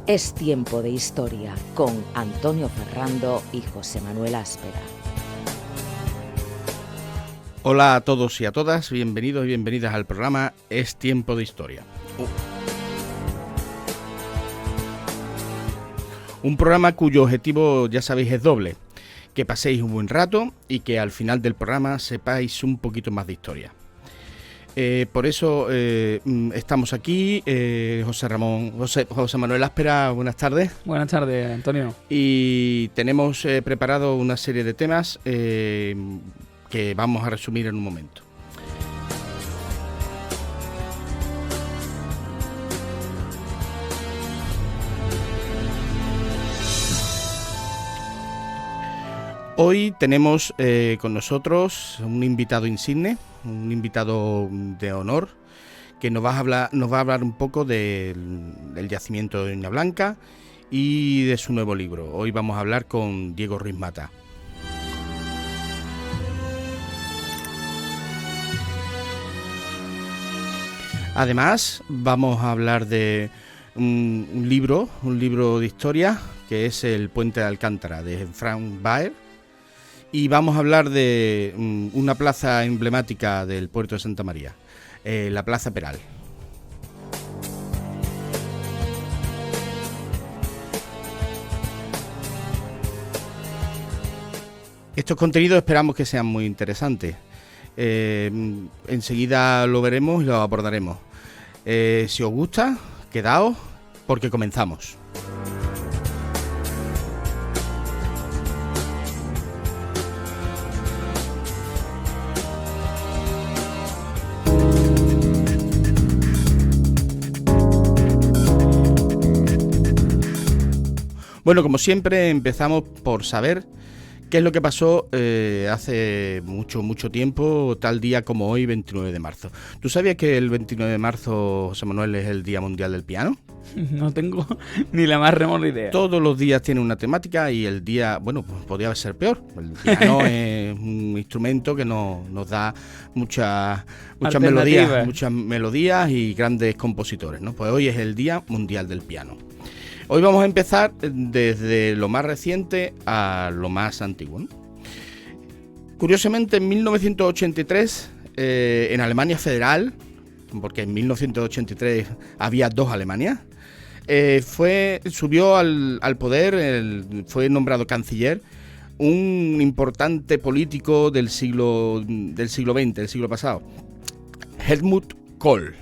Es tiempo de historia con Antonio Ferrando y José Manuel Áspera. Hola a todos y a todas, bienvenidos y bienvenidas al programa Es tiempo de historia. Un programa cuyo objetivo, ya sabéis, es doble: que paséis un buen rato y que al final del programa sepáis un poquito más de historia. Por eso estamos aquí, José Manuel Áspera, buenas tardes. Buenas tardes, Antonio. Y tenemos preparado una serie de temas que vamos a resumir en un momento. Hoy tenemos con nosotros un invitado insigne, un invitado de honor, que nos va a hablar un poco del yacimiento de Doña Blanca y de su nuevo libro. Hoy vamos a hablar con Diego Ruiz Mata. Además, vamos a hablar de un libro de historia, que es El Puente de Alcántara, de Frank Baer. Y vamos a hablar de una plaza emblemática del puerto de Santa María, la Plaza Peral. Estos contenidos esperamos que sean muy interesantes. Enseguida lo veremos y lo abordaremos. Si os gusta, quedaos porque comenzamos. Bueno, como siempre, empezamos por saber qué es lo que pasó hace mucho tiempo, tal día como hoy, 29 de marzo. ¿Tú sabías que el 29 de marzo, José Manuel, es el Día Mundial del Piano? No tengo ni la más remota idea. Todos los días tienen una temática y el día, bueno, pues podría ser peor. El piano es un instrumento que nos da muchas melodías y grandes compositores, ¿no? Pues hoy es el Día Mundial del Piano. Hoy vamos a empezar desde lo más reciente a lo más antiguo, ¿no? Curiosamente, en 1983, en Alemania Federal, porque en 1983 había dos Alemanias, subió al poder, fue nombrado canciller, un importante político del siglo XX, del siglo pasado, Helmut Kohl.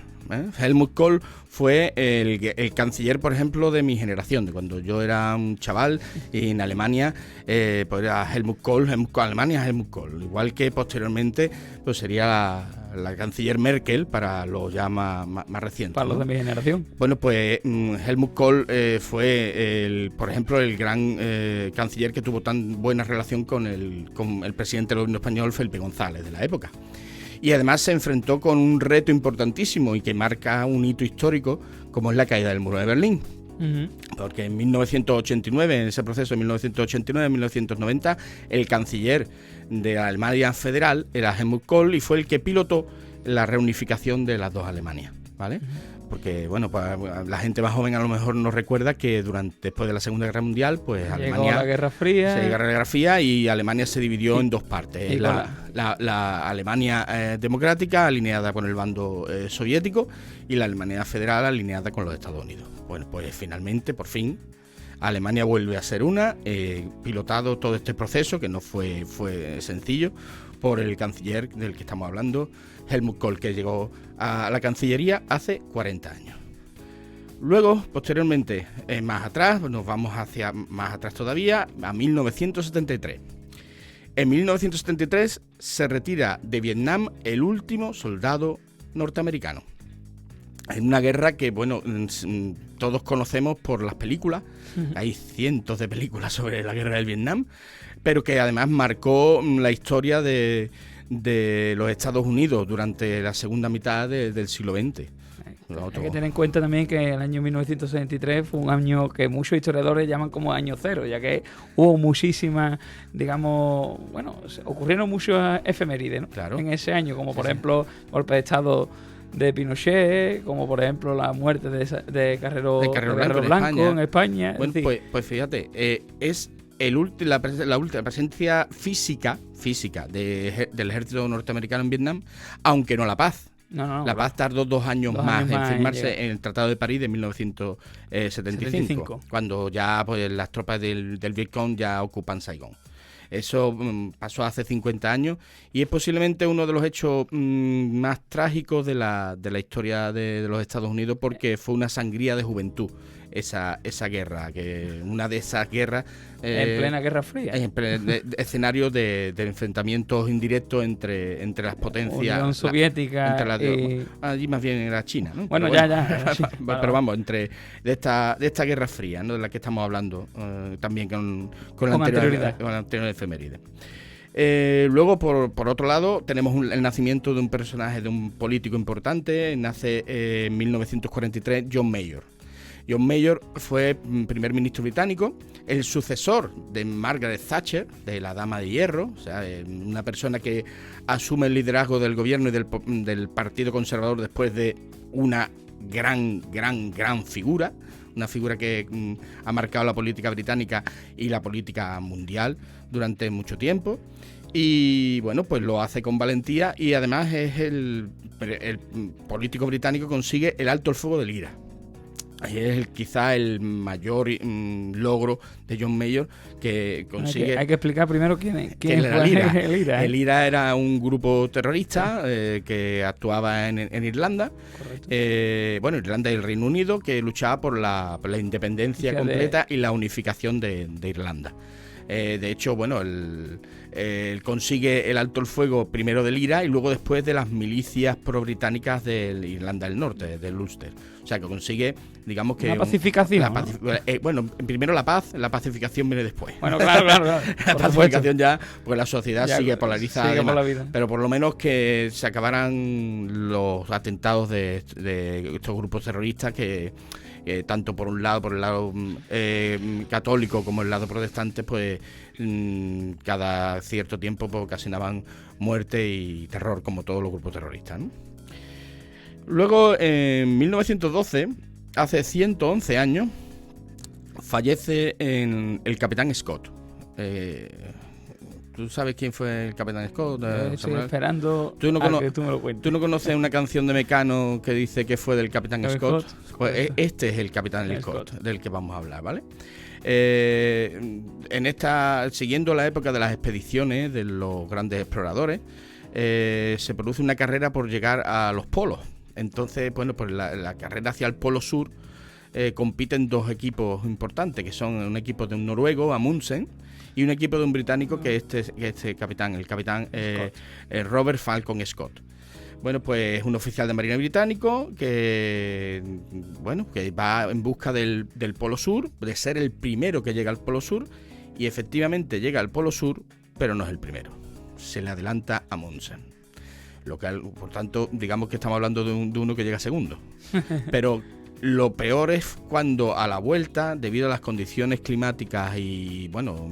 Helmut Kohl fue el canciller, por ejemplo, de mi generación, de cuando yo era un chaval, y en Alemania pues era Helmut Kohl, Alemania, Helmut Kohl, igual que posteriormente pues sería la canciller Merkel para los ya más recientes. Para los de mi generación. Bueno, pues Helmut Kohl fue, por ejemplo, el gran canciller que tuvo tan buena relación con el presidente del gobierno español, Felipe González, de la época. Y además se enfrentó con un reto importantísimo y que marca un hito histórico, como es la caída del muro de Berlín. Uh-huh. Porque en 1989, en ese proceso de 1989-1990, el canciller de la Alemania Federal era Helmut Kohl y fue el que pilotó la reunificación de las dos Alemanias, ¿vale? Uh-huh. Porque, bueno, pues la gente más joven a lo mejor no recuerda que después de la Segunda Guerra Mundial, pues Alemania... la Guerra Fría. Se llegó a la Guerra Fría y Alemania se dividió en dos partes. La Alemania democrática, alineada con el bando soviético, y la Alemania federal, alineada con los Estados Unidos. Bueno, pues finalmente, por fin, Alemania vuelve a ser una, pilotado todo este proceso, que no fue sencillo, por el canciller del que estamos hablando, Helmut Kohl, que llegó a la Cancillería hace 40 años. Luego, posteriormente, más atrás, nos vamos hacia más atrás todavía, a 1973. En 1973 se retira de Vietnam el último soldado norteamericano. En una guerra que, bueno, todos conocemos por las películas. Uh-huh. Hay cientos de películas sobre la guerra del Vietnam, pero que además marcó la historia de los Estados Unidos durante la segunda mitad del siglo XX. Hay que tener en cuenta también que el año 1963 fue un año que muchos historiadores llaman como año cero, ya que hubo muchísimas, digamos, bueno, ocurrieron muchas efemérides, ¿no? Claro. En ese año, como por ejemplo golpe de Estado de Pinochet, como por ejemplo la muerte de Carrero Blanco en España. Bueno, pues fíjate, es la última presencia física del ejército norteamericano en Vietnam, aunque no la paz. La paz tardó 2 años más en firmarse en el Tratado de París de 1975, cuando ya pues, las tropas del Vietcong ya ocupan Saigón. Eso pasó hace 50 años y es posiblemente uno de los hechos más trágicos de la historia de los Estados Unidos, porque fue una sangría de juventud esa guerra, que una de esas guerras... en plena Guerra Fría. En escenario de enfrentamientos indirectos entre las potencias... Unión Soviética allí más bien era China, ¿no? Bueno, pero vamos, de esta Guerra Fría, ¿no?, de la que estamos hablando, también con la anterior efeméride. Luego, por otro lado, tenemos el nacimiento de un personaje, de un político importante. Nace en 1943 John Major. John Major fue primer ministro británico, el sucesor de Margaret Thatcher, de la Dama de Hierro, o sea, una persona que asume el liderazgo del gobierno y del Partido Conservador después de una gran figura, una figura que ha marcado la política británica y la política mundial durante mucho tiempo. Y bueno, pues lo hace con valentía, y además es el político británico que consigue el alto el fuego del IRA. Es quizá el mayor logro de John Major, que consigue... Hay que explicar primero quién fue el IRA. El IRA era un grupo terrorista que actuaba en Irlanda. Irlanda y el Reino Unido, que luchaba por la independencia completa y la unificación de Irlanda. De hecho, bueno, él consigue el alto el fuego primero del IRA y luego después de las milicias pro-británicas de Irlanda del Norte, del Ulster. O sea, que consigue, digamos que... Una pacificación. Primero la paz, la pacificación viene después. Bueno, claro. La pacificación ya, porque la sociedad sigue polarizada. Sigue por la vida. Pero por lo menos que se acabaran los atentados de estos grupos terroristas que tanto por el lado católico como el lado protestante, pues cada cierto tiempo pues, ocasionaban muerte y terror, como todos los grupos terroristas, ¿no? Luego, en 1912, hace 111 años, fallece el capitán Scott. ¿Tú sabes quién fue el capitán Scott? Estoy esperando que tú me lo cuentes. ¿Tú no conoces una canción de Mecano que dice que fue del capitán Scott? Pues este es el capitán Scott del que vamos a hablar, ¿vale? Siguiendo la época de las expediciones de los grandes exploradores, se produce una carrera por llegar a los polos. Entonces, bueno, pues la carrera hacia el polo sur compiten 2 equipos importantes, que son un equipo de un noruego, Amundsen, y un equipo de un británico que el capitán Robert Falcon Scott. Bueno, pues es un oficial de marina británico que va en busca del Polo Sur, de ser el primero que llega al Polo Sur, y efectivamente llega al Polo Sur, pero no es el primero. Se le adelanta a Amundsen. Por tanto, digamos que estamos hablando de uno que llega segundo. Pero lo peor es cuando a la vuelta, debido a las condiciones climáticas y, bueno,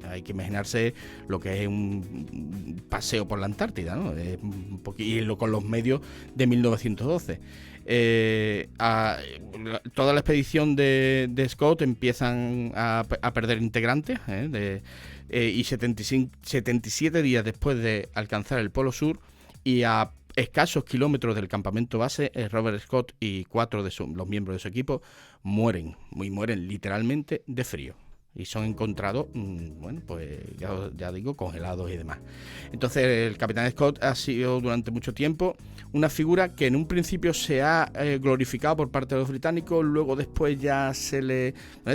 hay que imaginarse lo que es un paseo por la Antártida, ¿no? Con los medios de 1912. Toda la expedición de Scott empiezan a perder integrantes, y 77 días después de alcanzar el Polo Sur y a escasos kilómetros del campamento base, Robert Scott y 4 de los miembros de su equipo mueren literalmente de frío. Y son encontrados, pues ya digo, congelados y demás. Entonces el capitán Scott ha sido durante mucho tiempo una figura que en un principio se ha glorificado por parte de los británicos, luego después ya ese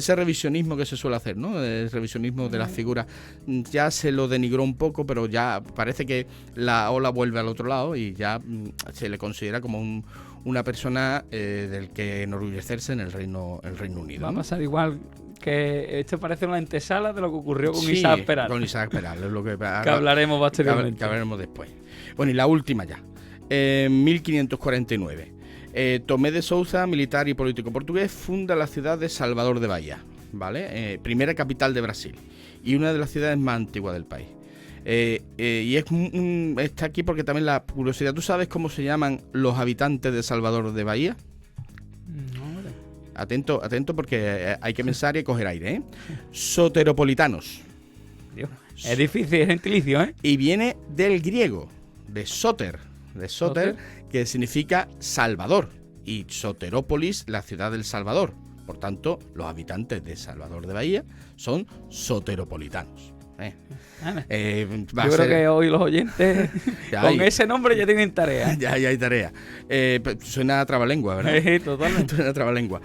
revisionismo que se suele hacer, ¿no? El revisionismo de las figuras ya se lo denigró un poco, pero ya parece que la ola vuelve al otro lado y ya se le considera como una persona del que enorgullecerse en el Reino Unido. Va a pasar igual que esto parece una antesala de lo que ocurrió con Isaac Peral. Con Isaac Peral, es lo que hablaremos posteriormente. Que hablaremos después. Bueno, y la última ya. 1549. Tomé de Souza, militar y político portugués, funda la ciudad de Salvador de Bahía, ¿vale? Primera capital de Brasil y una de las ciudades más antiguas del país. Y está aquí porque también la curiosidad. ¿Tú sabes cómo se llaman los habitantes de Salvador de Bahía? No, hombre. Atento porque hay que pensar y coger aire, ¿eh? Soteropolitanos. Dios, es difícil, es gentilicio, ¿eh? Y viene del griego, de Soter, ¿Soter? que significa Salvador, y Soterópolis, la ciudad del Salvador. Por tanto, los habitantes de Salvador de Bahía son soteropolitanos. Yo creo que hoy los oyentes con ese nombre ya tienen tarea. Ya hay tarea. Suena a trabalengua, ¿verdad? Totalmente. Suena a trabalengua.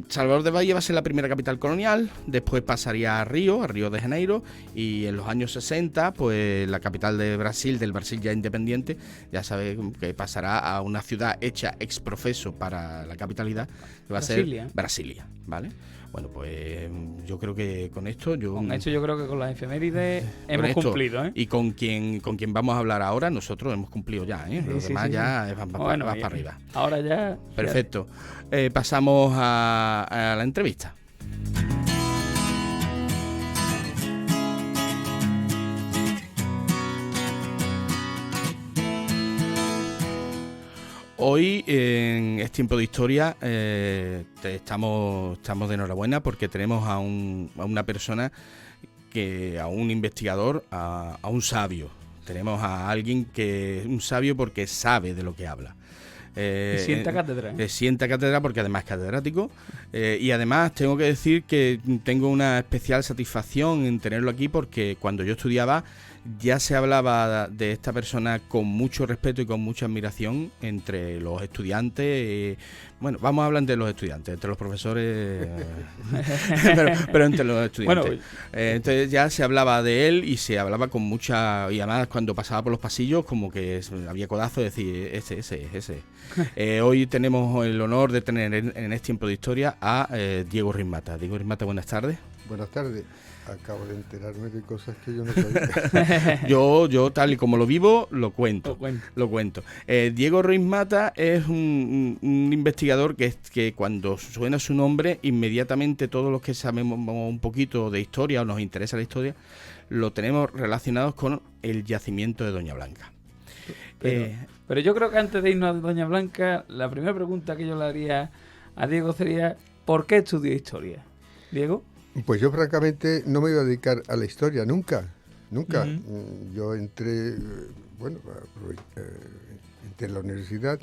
Salvador de Bahía va a ser la primera capital colonial, después pasaría a Río de Janeiro, y en los años 60, pues la capital de Brasil, del Brasil ya independiente, ya sabe que pasará a una ciudad hecha ex profeso para la capitalidad, que va a ser Brasilia, ¿vale? Bueno, pues yo creo que con esto yo creo que con las efemérides hemos cumplido, ¿eh? Y con quien vamos a hablar ahora, nosotros hemos cumplido ya, ¿eh? Los demás ya van para arriba. Ahora ya... Perfecto. Pasamos a la entrevista. Hoy, en Es Tiempo de Historia, estamos de enhorabuena porque tenemos a una persona, a un investigador, a un sabio. Tenemos a alguien que es un sabio porque sabe de lo que habla. Sienta cátedra. Sienta cátedra porque además es catedrático. Y además tengo que decir que tengo una especial satisfacción en tenerlo aquí porque cuando yo estudiaba ya se hablaba de esta persona con mucho respeto y con mucha admiración entre los estudiantes. Bueno, vamos a hablar de los estudiantes, entre los profesores, pero entre los estudiantes. Bueno, entonces ya se hablaba de él y se hablaba con mucha... Y además cuando pasaba por los pasillos como que había codazo de decir, ese. Hoy tenemos el honor de tener en este tiempo de historia a Diego Rismata. Diego Rismata, buenas tardes. Buenas tardes. Acabo de enterarme de cosas que yo no sabía. yo tal y como lo vivo, lo cuento. Diego Rismata es un investigador que cuando suena su nombre, inmediatamente todos los que sabemos un poquito de historia o nos interesa la historia, lo tenemos relacionados con el yacimiento de Doña Blanca. Pero yo creo que antes de irnos a Doña Blanca, la primera pregunta que yo le haría a Diego sería ¿por qué estudió historia? ¿Diego? Pues yo francamente no me iba a dedicar a la historia, nunca. Uh-huh. Yo entré en la universidad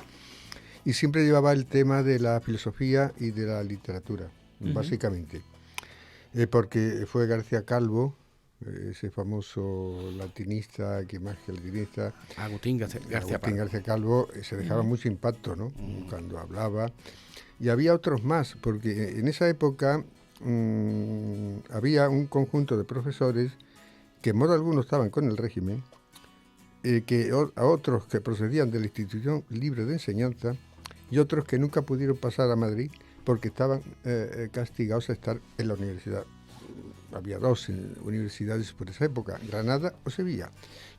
y siempre llevaba el tema de la filosofía y de la literatura, uh-huh, básicamente. Porque fue García Calvo, ese famoso latinista, que más que latinista, Agustín García Calvo, se dejaba uh-huh mucho impacto, ¿no? Cuando hablaba. Y había otros más, porque en esa época... había un conjunto de profesores que en modo alguno estaban con el régimen, a otros que procedían de la institución libre de enseñanza y otros que nunca pudieron pasar a Madrid porque estaban castigados a estar en la universidad. Había dos universidades por esa época, Granada o Sevilla.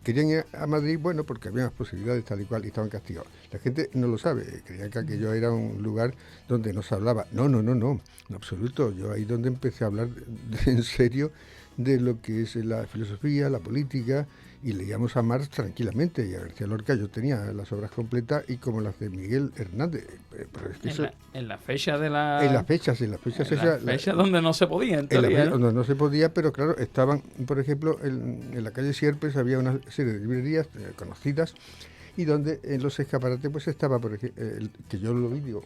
Querían ir a Madrid, bueno, porque había más posibilidades tal y cual y estaban castigados. La gente no lo sabe, creían que aquello era un lugar donde no se hablaba. No, en absoluto. Yo ahí donde empecé a hablar en serio de lo que es la filosofía, la política, y leíamos a Marx tranquilamente, y a García Lorca yo tenía las obras completas y como las de Miguel Hernández. Pero es que en la fecha de la... En las fechas donde no se podía, en teoría, ¿no? Donde no se podía, pero claro, estaban, por ejemplo, en la calle Sierpes había una serie de librerías conocidas y donde en los escaparates pues estaba, por ejemplo, que yo lo vi, digo,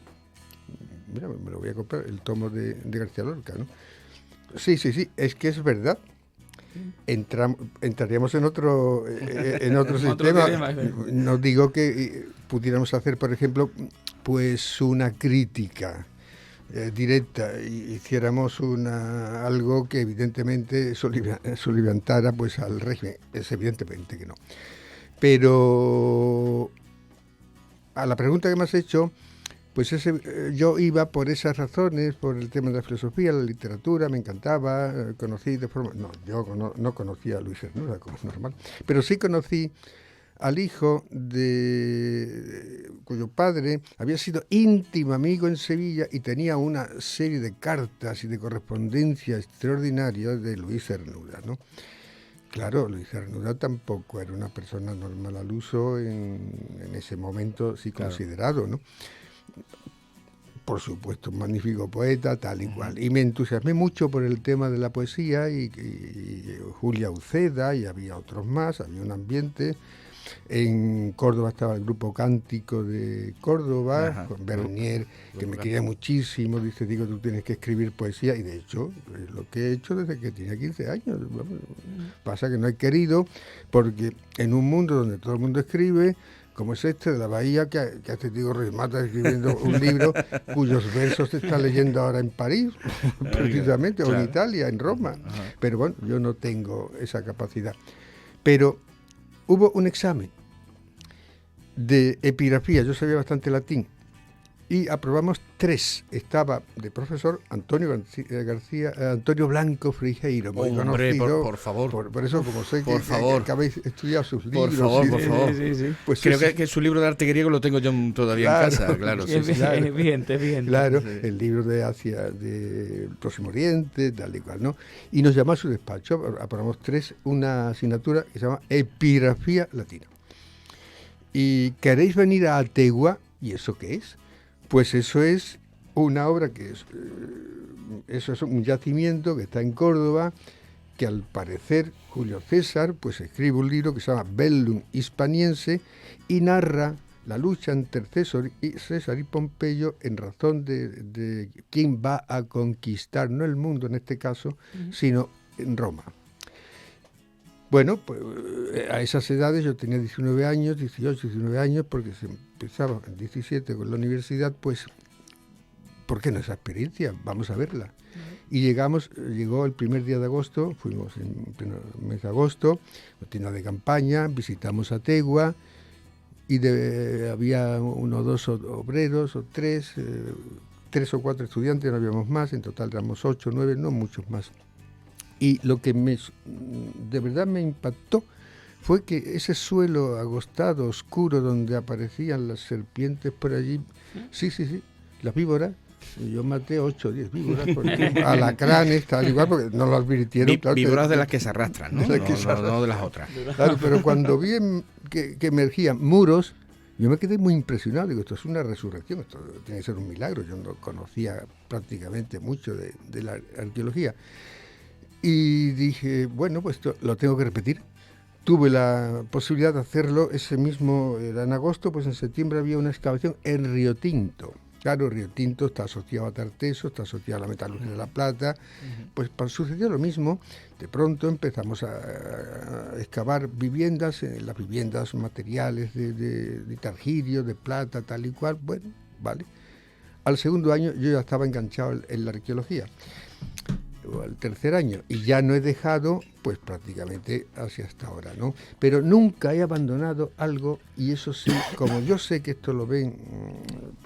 mira, me lo voy a comprar, el tomo de García Lorca, ¿no? Sí, es que es verdad. Entraríamos en otro sistema. No digo que pudiéramos hacer, por ejemplo, pues una crítica directa y hiciéramos algo que evidentemente solivantara pues al régimen. Es evidentemente que no. Pero a la pregunta que me has hecho, pues yo iba por esas razones, por el tema de la filosofía, la literatura, me encantaba, conocí de forma... No, yo no conocía a Luis Cernuda, como es normal, pero sí conocí al hijo cuyo padre había sido íntimo amigo en Sevilla y tenía una serie de cartas y de correspondencia extraordinaria de Luis Cernuda, ¿no? claro, Luis Cernuda tampoco era una persona normal al uso en ese momento, sí considerado, ¿no? Por supuesto, un magnífico poeta, tal y cual. Y me entusiasmé mucho por el tema de la poesía y Julia Uceda, y había otros más, había un ambiente. En Córdoba estaba el grupo Cántico de Córdoba, con Bernier, que me quería muchísimo. Dice, digo, tú tienes que escribir poesía, y de hecho, es lo que he hecho desde que tenía 15 años. Pasa que no he querido, porque en un mundo donde todo el mundo escribe, como es este de la Bahía, que hace Diego Reyes Mata escribiendo un libro cuyos versos se está leyendo ahora en París, precisamente, o en Italia, en Roma. Pero bueno, yo no tengo esa capacidad. Pero hubo un examen de epigrafía, yo sabía bastante latín, y aprobamos 3. Estaba de profesor Antonio Blanco Frijeiro, muy conocido. Por favor. Por eso, como sé que habéis estudiado sus libros. Por favor. Sí. Pues creo que su libro de arte griego lo tengo yo todavía en casa, claro. Es vigente. Claro, el libro de Asia, del Próximo Oriente, tal y cual, ¿no? Y nos llamó a su despacho, aprobamos 3, una asignatura que se llama Epigrafía Latina. ¿Y queréis venir a Ategua? ¿Y eso qué es? Pues eso es una obra que eso es un yacimiento que está en Córdoba, que al parecer Julio César pues escribe un libro que se llama Bellum Hispaniense y narra la lucha entre César y Pompeyo en razón de quién va a conquistar, no el mundo en este caso, sino en Roma. Bueno, pues a esas edades yo tenía 19 años, 18, 19 años, porque se empezaba en 17 con la universidad, pues, ¿por qué no esa experiencia? Vamos a verla. Y llegó el primer día de agosto, fuimos en pleno mes de agosto, rutina de campaña, visitamos Ategua, y había 1 o 2 obreros, o 3 o 4 estudiantes, no habíamos más, en total éramos 8 o 9, no muchos más. Y lo que de verdad me impactó fue que ese suelo agostado, oscuro, donde aparecían las serpientes por allí, sí, las víboras, yo maté 8 o 10 víboras, alacranes, tal igual, porque no lo advirtieron. Víboras de las que se arrastran, ¿no? No de las otras. Claro, pero cuando vi que emergían muros, yo me quedé muy impresionado. Digo, esto es una resurrección, esto tiene que ser un milagro. Yo no conocía prácticamente mucho de la arqueología. Y dije, bueno, pues esto lo tengo que repetir. Tuve la posibilidad de hacerlo ese mismo, era en agosto, pues en septiembre había una excavación en Río Tinto. Claro, Río Tinto está asociado a Tarteso, está asociado a la metalurgia de la plata. Pues sucedió lo mismo. De pronto empezamos a excavar viviendas, las viviendas materiales de Targirio, de plata, tal y cual. Bueno, vale. Al segundo año yo ya estaba enganchado en la arqueología. Al tercer año, y ya no he dejado, pues prácticamente hacia hasta ahora, ¿no? Pero nunca he abandonado algo, y eso sí, como yo sé que esto lo ven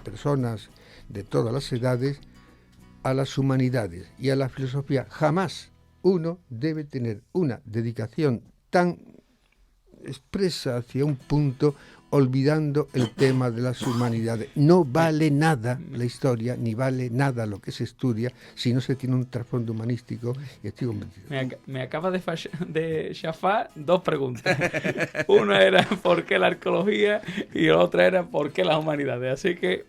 personas de todas las edades, a las humanidades y a la filosofía, jamás uno debe tener una dedicación tan expresa hacia un punto, olvidando el tema de las humanidades. No vale nada la historia, ni vale nada lo que se estudia, si no se tiene un trasfondo humanístico, y estoy convencido. Me acaba de chafar 2 preguntas. Una era ¿por qué la arqueología? Y la otra era ¿por qué las humanidades? Así que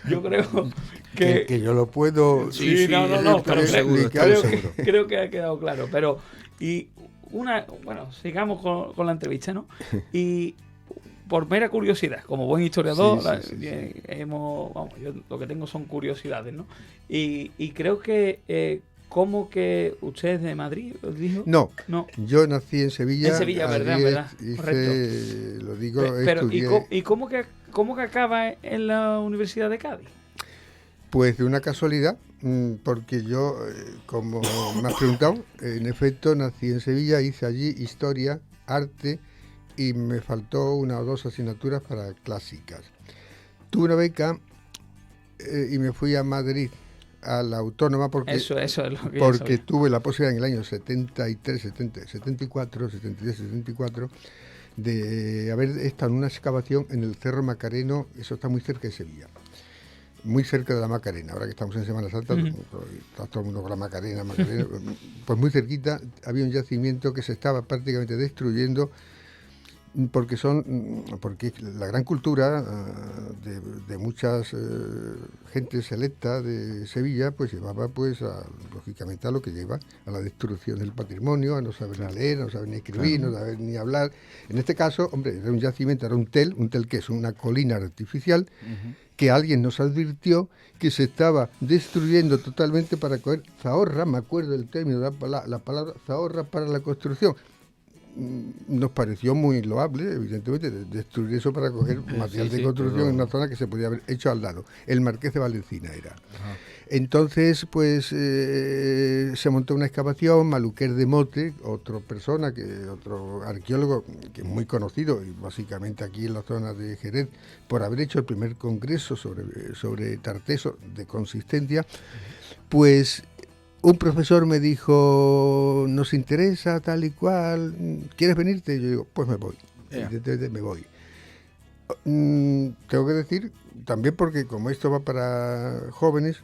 yo creo que yo lo puedo... Sí, no, pero seguro. Creo que ha quedado claro. Pero, bueno, sigamos con la entrevista, ¿no? Y por mera curiosidad, como buen historiador, yo lo que tengo son curiosidades, ¿no? Y creo que, ¿cómo que usted es de Madrid? ¿Dijo? No, yo nací en Sevilla. En Sevilla, ¿verdad? Correcto. Lo digo, pero estudié... ¿y cómo que acaba en la Universidad de Cádiz? Pues de una casualidad, porque yo, como me has preguntado, en efecto nací en Sevilla, hice allí historia, arte, y me faltó 1 o 2 asignaturas para clásicas. Tuve una beca y me fui a Madrid, a la Autónoma, porque tuve la posibilidad en el año 74, de haber estado en una excavación en el Cerro Macareno, eso está muy cerca de Sevilla. muy cerca de la Macarena. Ahora que estamos en Semana Santa, está todo el mundo con la Macarena, pues muy cerquita había un yacimiento que se estaba prácticamente destruyendo porque la gran cultura de muchas gente selecta de Sevilla pues llevaba pues lógicamente a lo que lleva, a la destrucción del patrimonio, a no saber ni leer, no saber ni escribir, no saber ni hablar. En este caso, hombre, era un yacimiento, era un tel que es una colina artificial, que alguien nos advirtió que se estaba destruyendo totalmente para coger zahorra, me acuerdo del término, la palabra zahorra para la construcción. Nos pareció muy loable, evidentemente, destruir eso para coger material de construcción en una zona que se podía haber hecho al lado. El Marqués de Valencina era. Ajá. Entonces, pues se montó una excavación, Maluquer de Mote, otro arqueólogo que es muy conocido, y básicamente aquí en la zona de Jerez, por haber hecho el primer congreso sobre Tarteso de consistencia, pues un profesor me dijo, nos interesa tal y cual, ¿quieres venirte? Y yo digo, pues me voy, me voy. Tengo que decir, también porque como esto va para jóvenes,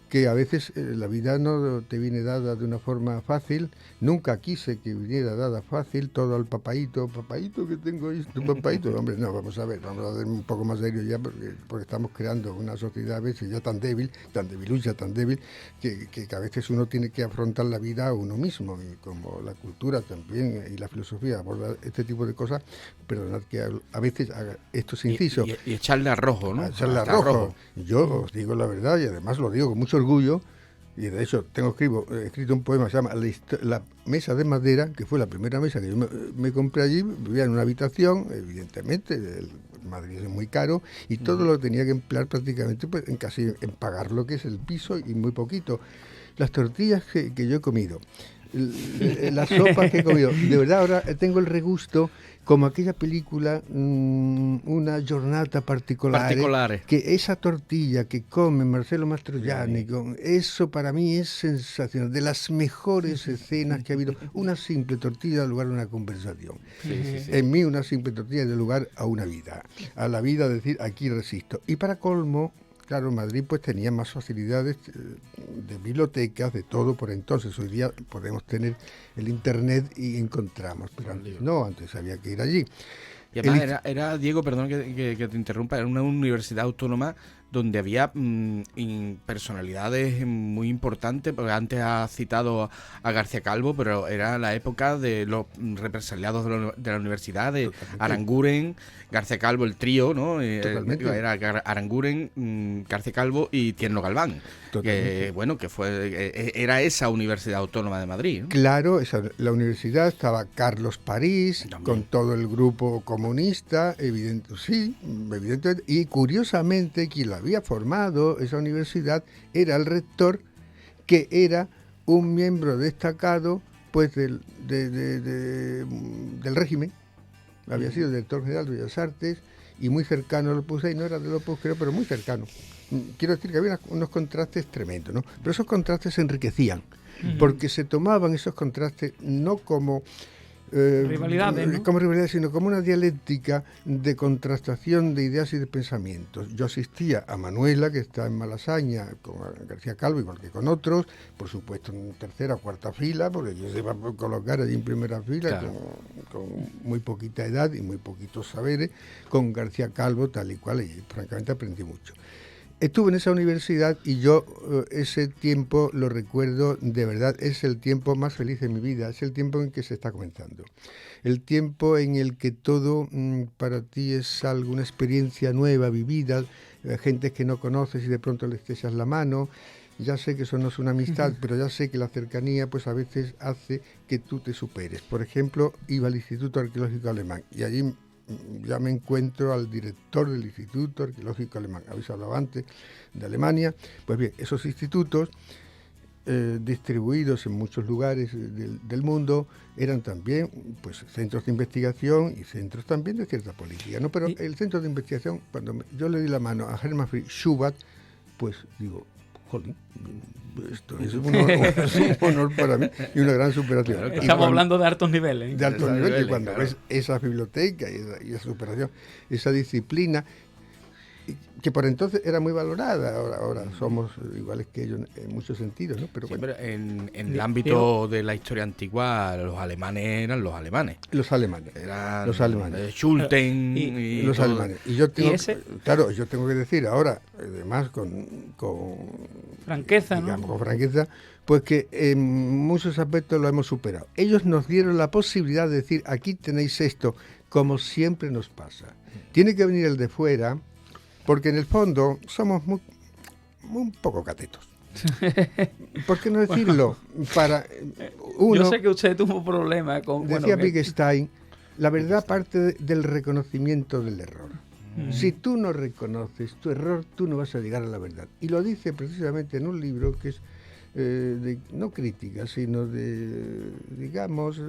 que a veces la vida no te viene dada de una forma fácil. Nunca quise que viniera dada fácil, todo al papaíto que tengo esto, papaíto. Hombre, no, vamos a ver un poco más serio ya, porque estamos creando una sociedad a veces ya tan debilucha, tan débil, que a veces uno tiene que afrontar la vida a uno mismo, y como la cultura también y la filosofía aborda este tipo de cosas, perdonad que a veces haga estos incisos. Y echarle a rojo, ¿no? Echarle a rojo. Yo os digo la verdad, y además lo digo con mucho orgullo, y de hecho tengo escrito un poema que se llama La mesa de madera, que fue la primera mesa que yo me compré allí. Vivía en una habitación, evidentemente, Madrid es muy caro, y todo lo tenía que emplear prácticamente pues, en pagar lo que es el piso y muy poquito. Las tortillas que yo he comido, las sopas que he comido, de verdad ahora tengo el regusto como aquella película, una giornata particolare, que esa tortilla que come Marcello Mastroianni, eso para mí es sensacional, de las mejores escenas que ha habido. Una simple tortilla da lugar a una conversación. En mí una simple tortilla da lugar a una vida, a la vida, decir, aquí resisto. Y para colmo, claro, Madrid pues tenía más facilidades de bibliotecas, de todo por entonces. Hoy día podemos tener el internet y encontramos, pero antes no, antes había que ir allí. Y además era Diego, perdón que te interrumpa, era una universidad autónoma donde había personalidades muy importantes, porque antes has citado a García Calvo, pero era la época de los represaliados de la universidad, de Aranguren, García Calvo, el trío, ¿no? Era Aranguren, García Calvo y Tierno Galván. Que, bueno, era esa Universidad Autónoma de Madrid, ¿no? Claro, la universidad estaba Carlos París, también, con todo el grupo comunista, evidentemente, y curiosamente quien la había formado esa universidad era el rector, que era un miembro destacado pues del régimen. Había sido director general de Bellas Artes y muy cercano al Opus Dei, no era del Opus, creo, pero muy cercano. Quiero decir que había unos contrastes tremendos, ¿no? Pero esos contrastes se enriquecían, porque se tomaban esos contrastes no como rivalidades, ¿no? Como rivalidades, sino como una dialéctica de contrastación de ideas y de pensamientos. Yo asistía a Manuela, que está en Malasaña, con García Calvo, igual que con otros, por supuesto en tercera o cuarta fila, porque yo se iba a colocar allí en primera fila, claro, con muy poquita edad y muy poquitos saberes, con García Calvo tal y cual, y francamente aprendí mucho. Estuve en esa universidad y yo ese tiempo lo recuerdo de verdad, es el tiempo más feliz de mi vida, es el tiempo en que se está comenzando. El tiempo en el que todo para ti es algo, una experiencia nueva, vivida, gente que no conoces y de pronto les echas la mano. Ya sé que eso no es una amistad, pero ya sé que la cercanía pues a veces hace que tú te superes. Por ejemplo, iba al Instituto Arqueológico Alemán y allí ya me encuentro al director del Instituto Arqueológico Alemán. Habéis hablado antes de Alemania. Pues bien, esos institutos distribuidos en muchos lugares del mundo eran también pues centros de investigación y centros también de cierta política, ¿no? Pero el centro de investigación, cuando yo le di la mano a Hermann Friedrich Schubert, pues digo, jolín, esto es un honor para mí y una gran superación. Claro, estamos hablando de altos niveles, ¿eh? De altos niveles, y cuando ves esa biblioteca y esa superación, esa disciplina, que por entonces era muy valorada, ahora somos iguales que ellos en muchos sentidos, ¿no? Pero Sí, bueno, pero en el ámbito de la historia antigua, los alemanes eran los alemanes. los alemanes. Eran Los alemanes. Schulten Y y Los todo. alemanes. Y yo tengo, ese- claro, yo tengo que decir ahora, además con Franqueza, ¿no? digamos, con franqueza, pues que en muchos aspectos lo hemos superado. Ellos nos dieron la posibilidad de decir, aquí tenéis esto, como siempre nos pasa. Tiene que venir el de fuera, porque en el fondo somos muy un poco catetos. ¿Por qué no decirlo? Para uno, Yo sé que usted tuvo problemas con... decía bueno, que- Wittgenstein, la verdad parte del reconocimiento del error. Si tú no reconoces tu error, tú no vas a llegar a la verdad. Y lo dice precisamente en un libro que es no crítica, sino de, digamos,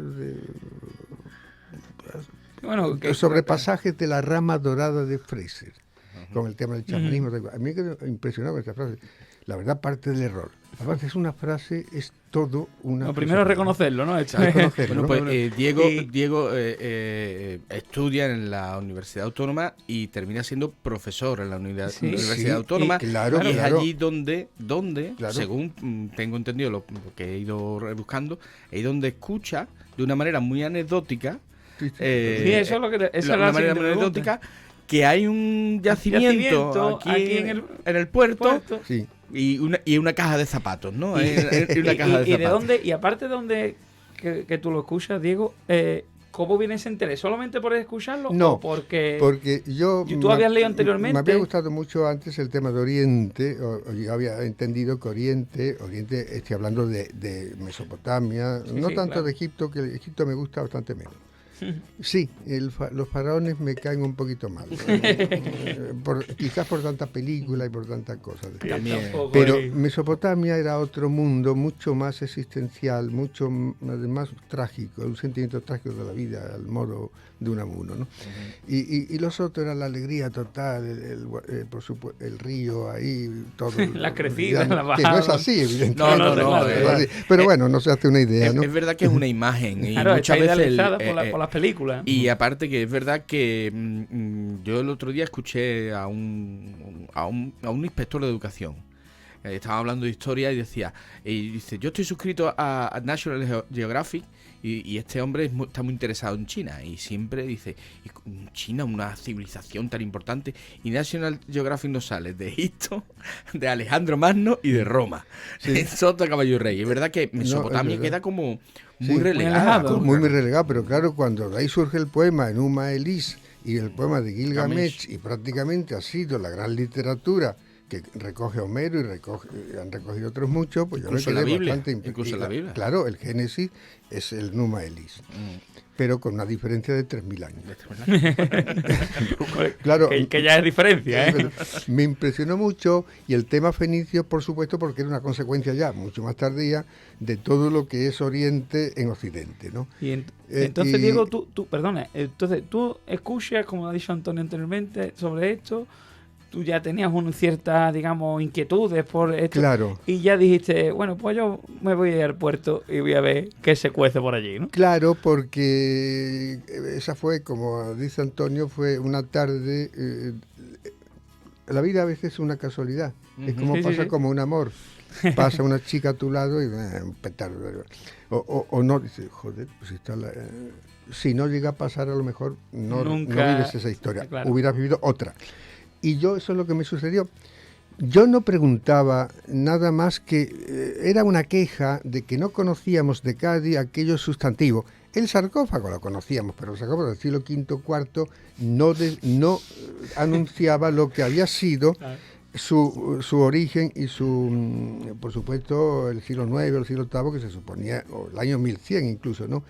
bueno, que- sobre pasajes de la rama dorada de Fraser, con el tema del chamanismo. A mí me quedó impresionado con esta frase. La verdad parte del error. Aparte es una frase, es todo una... Lo primero es filosofía. reconocerlo, ¿no? Bueno, Reconocerlo, pues ¿no? Diego estudia en la Universidad Autónoma y termina siendo profesor en la Sí. Universidad Sí, Autónoma. y claro, y es claro. allí donde Claro. según tengo entendido lo que he ido rebuscando, es donde escucha de una manera muy anecdótica. Sí, sí. Sí, eso es lo que... Esa de es la una manera siguiente muy pregunta. anecdótica, que hay un yacimiento aquí en el puerto. Sí. Y una caja de zapatos, ¿no? Y, Hay una caja de y zapatos. de dónde, y aparte de dónde que tú lo escuchas, Diego, ¿cómo viene ese interés? ¿Solamente por escucharlo? No, ¿O porque porque tú habías leído anteriormente? Me había gustado mucho antes el tema de Oriente, o yo había entendido que Oriente, estoy hablando de Mesopotamia, Sí, no sí, tanto claro. de Egipto, que Egipto me gusta bastante menos. Sí, los faraones me caen un poquito mal, quizás por tanta película y por tantas cosas. También. Tampoco, Pero y- Mesopotamia era otro mundo, mucho más existencial, mucho además trágico, un sentimiento trágico de la vida, al modo de Unamuno, ¿no? Y los otros eran la alegría total, por supuesto, el río ahí, todo. La crecida, la que no es bajada. así, evidentemente. No, claro, es así. Pero bueno, no se hace una idea, ¿no? Es verdad que es una imagen y Claro, está muchas veces idealizada por las películas. y aparte que es verdad que yo el otro día escuché a un inspector de educación. Estaba hablando de historia y dice, yo estoy suscrito a National Geographic y este hombre está muy interesado en China y siempre dice, China, una civilización tan importante, y National Geographic nos sale de Egipto, de Alejandro Magno y de Roma. En Sota, Caballo y Rey. Es verdad que Mesopotamia es verdad. queda como Sí, muy muy relegada. alejado. Muy relegado, pero claro, cuando de ahí surge el poema Enuma Elis y el poema de Gilgamesh, y prácticamente ha sido la gran literatura que recoge Homero y han recogido otros muchos, pues Incluso yo me la quedé Biblia, bastante incluso la Biblia. Claro, el Génesis es el Enuma Elis, pero con una diferencia de 3.000 años. Claro, que ya es diferencia, ¿eh? me impresionó mucho, y el tema fenicio, por supuesto, porque era una consecuencia ya mucho más tardía de todo lo que es Oriente en Occidente, ¿no? Y entonces, y- Diego, perdona, entonces tú escuchas, como ha dicho Antonio anteriormente, sobre esto, tú ya tenías una cierta, digamos, inquietudes por esto. Claro. Y ya dijiste, bueno, pues yo me voy a ir al puerto y voy a ver qué se cuece por allí, ¿no? Claro, porque esa fue, como dice Antonio, fue una tarde. La vida a veces es una casualidad. Es como Sí, sí, pasa sí. como un amor. Pasa una chica a tu lado y un petardo. O no, dices, joder, pues si no llega a pasar, a lo mejor no Nunca- vives esa historia. claro. Hubieras vivido otra. Y yo, eso es lo que me sucedió. Yo no preguntaba nada más que era una queja de que no conocíamos de Cádiz aquello sustantivo. El sarcófago lo conocíamos, pero el sarcófago del siglo V, IV no anunciaba lo que había sido Claro. su origen y por supuesto, el siglo IX o el siglo VIII, que se suponía, o el año 1100 incluso, ¿no?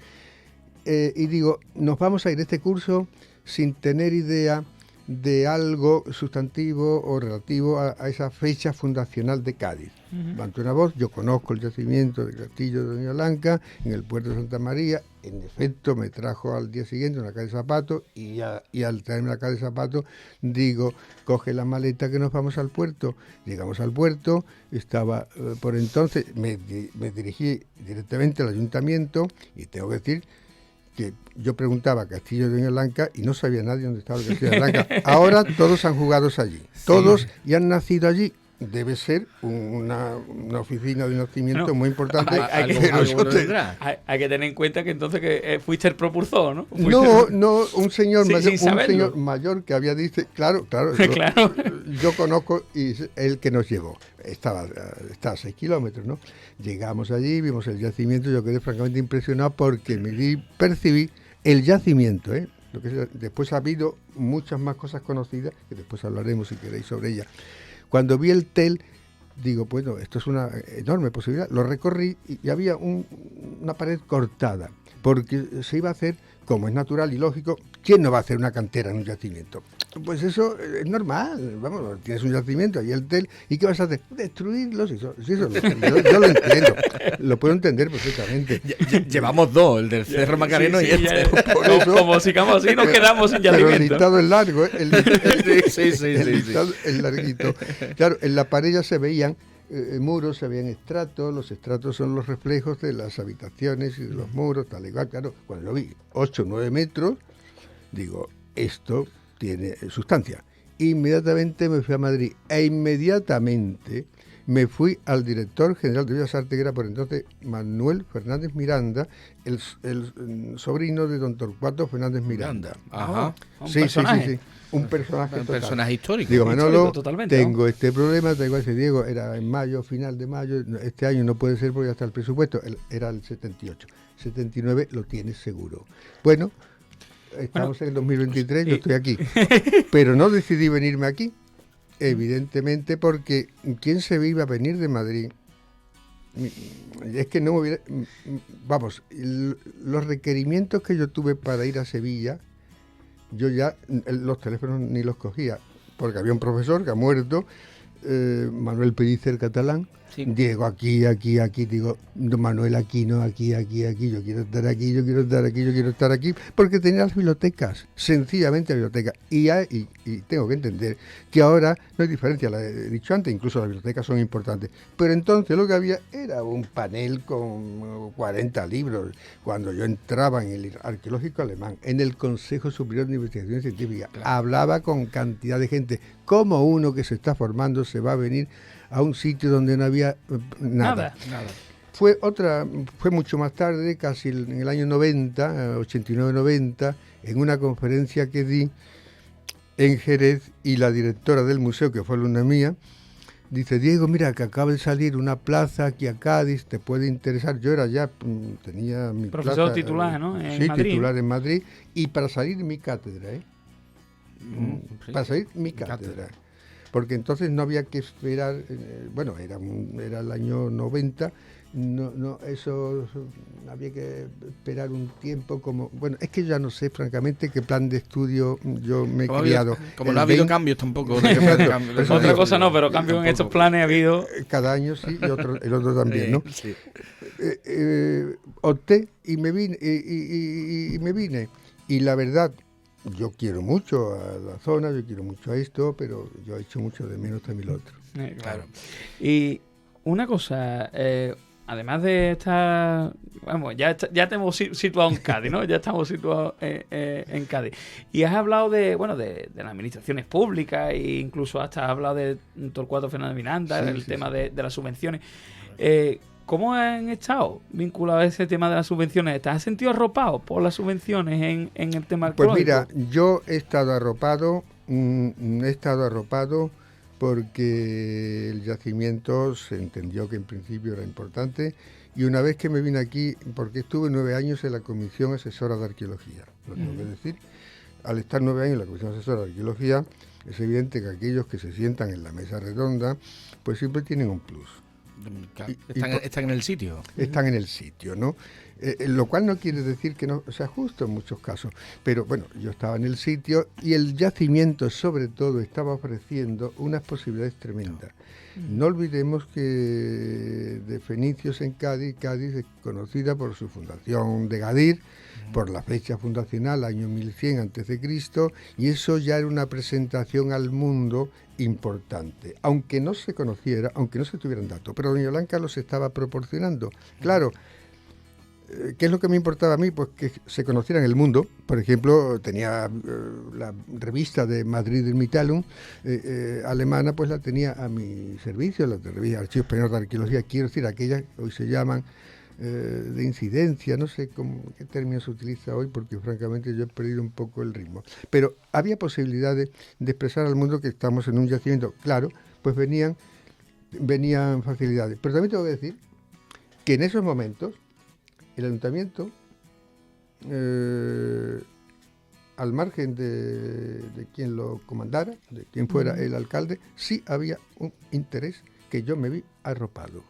Y digo, nos vamos a ir a este curso sin tener idea de algo sustantivo o relativo a esa fecha fundacional de Cádiz. Levanto una voz, yo conozco el yacimiento del castillo de Doña Blanca en el puerto de Santa María. En efecto, me trajo al día siguiente una caja de zapatos y al traerme la caja de zapatos digo, coge la maleta que nos vamos al puerto. Llegamos al puerto, estaba por entonces, me dirigí directamente al ayuntamiento y tengo que decir que yo preguntaba Castillo de Doña Blanca y no sabía nadie dónde estaba el Castillo de Doña Blanca. Ahora todos han jugado allí, todos y han nacido allí. Debe ser una oficina de nacimiento muy importante. Hay que tener en cuenta que entonces que fuiste el propulsor, ¿no? No, un señor mayor que había dicho, claro, yo conozco y el que nos llevó. Está a 6 kilómetros, ¿no? Llegamos allí, vimos el yacimiento, yo quedé francamente impresionado porque percibí el yacimiento, ¿eh? Después ha habido muchas más cosas conocidas, que después hablaremos si queréis sobre ellas. Cuando vi el TEL, digo, bueno, esto es una enorme posibilidad. Lo recorrí y había una pared cortada, porque se iba a hacer, como es natural y lógico, ¿quién no va a hacer una cantera en un yacimiento? Pues eso es normal, vamos, tienes un yacimiento, ahí el TEL, ¿y qué vas a hacer? Destruirlos, yo lo entiendo, lo puedo entender perfectamente. Llevamos dos, el del Cerro Macareno y este. Por eso, como sigamos así, nos quedamos sin pero yacimiento. el listado es largo, el listado Sí. es larguito. Claro, en la pared ya se veían muros, se veían estratos, los estratos son los reflejos de las habitaciones y de los muros, tal y cual. Claro, cuando lo vi 8 o 9 metros, digo, esto tiene sustancia. Inmediatamente me fui a Madrid e inmediatamente me fui al director general de Bellas Artes, que era por entonces Manuel Fernández Miranda, el sobrino de don Torcuato Fernández Miranda. Ajá. Sí. Un personaje histórico. Digo, Manolo, totalmente, tengo este problema, tengo ese Diego, era en mayo, final de mayo, este año no puede ser porque ya está el presupuesto, era el 78. 79 lo tienes seguro. Bueno, estamos en el 2023, yo estoy aquí. Pero no decidí venirme aquí, evidentemente, porque ¿quién se iba a venir de Madrid? Es que no me hubiera... Vamos, los requerimientos que yo tuve para ir a Sevilla, yo ya los teléfonos ni los cogía, porque había un profesor que ha muerto, Manuel Pellicer Catalán, sí. Diego aquí, digo, Manuel aquí, no, aquí, yo quiero estar aquí, porque tenía las bibliotecas, sencillamente las bibliotecas, y tengo que entender que ahora no hay diferencia, la he dicho antes, incluso las bibliotecas son importantes, pero entonces lo que había era un panel con 40 libros, cuando yo entraba en el arqueológico alemán, en el Consejo Superior de Investigación Científica, claro. Hablaba con cantidad de gente, como uno que se está formando se va a venir a un sitio donde no había nada. Fue mucho más tarde, casi en el año 90, 89-90, en una conferencia que di en Jerez, y la directora del museo, que fue alumna mía, dice, Diego, mira, que acaba de salir una plaza aquí a Cádiz, te puede interesar. Yo era ya, tenía mi profesor plaza, titular, ¿no? En sí, Madrid. Titular en Madrid, y para salir mi cátedra, Sí. Para salir mi cátedra. Porque entonces no había que esperar, era el año 90, eso había que esperar un tiempo es que ya no sé francamente qué plan de estudio yo me he criado. Como no ha habido cambios tampoco. Otra cosa no, pero cambios en estos planes ha habido. Cada año sí, y el otro también, ¿no? Sí. Opté y me vine. Y la verdad, yo quiero mucho a la zona, yo quiero mucho a esto, pero yo he hecho mucho de menos también lo otro. Claro. Y una cosa, además de estar... Vamos, ya te hemos situado en Cádiz, ¿no? Ya estamos situados en Cádiz. Y has hablado de las administraciones públicas e incluso hasta has hablado de Torcuato Fernández Miranda, tema de las subvenciones. ¿Cómo han estado vinculados a ese tema de las subvenciones? ¿Te has sentido arropado por las subvenciones en el tema arqueológico? Pues mira, yo he estado arropado porque el yacimiento se entendió que en principio era importante, y una vez que me vine aquí, porque estuve 9 años en la Comisión Asesora de Arqueología, lo tengo que decir, al estar 9 años en la Comisión Asesora de Arqueología, es evidente que aquellos que se sientan en la mesa redonda, pues siempre tienen un plus. Están en el sitio. Están en el sitio, ¿no? Lo cual no quiere decir que no sea justo en muchos casos. Pero bueno, yo estaba en el sitio y el yacimiento sobre todo estaba ofreciendo unas posibilidades tremendas. No olvidemos que de Fenicios en Cádiz es conocida por su fundación de Gadir, por la fecha fundacional, año 1100 a.C., y eso ya era una presentación al mundo importante, aunque no se conociera, aunque no se tuvieran datos, pero Doña Blanca los estaba proporcionando. Claro, ¿qué es lo que me importaba a mí? Pues que se conocieran el mundo. Por ejemplo, tenía la revista de Madrid Mitteilung alemana, pues la tenía a mi servicio, la revista Archivo Español de Arqueología, quiero decir, aquellas que hoy se llaman de incidencia, no sé qué término se utiliza hoy, porque francamente yo he perdido un poco el ritmo. Pero había posibilidades de expresar al mundo que estamos en un yacimiento. Claro, pues venían facilidades. Pero también tengo que decir que en esos momentos el ayuntamiento, al margen de quien lo comandara, de quien fuera el alcalde, sí había un interés que yo me vi arropado,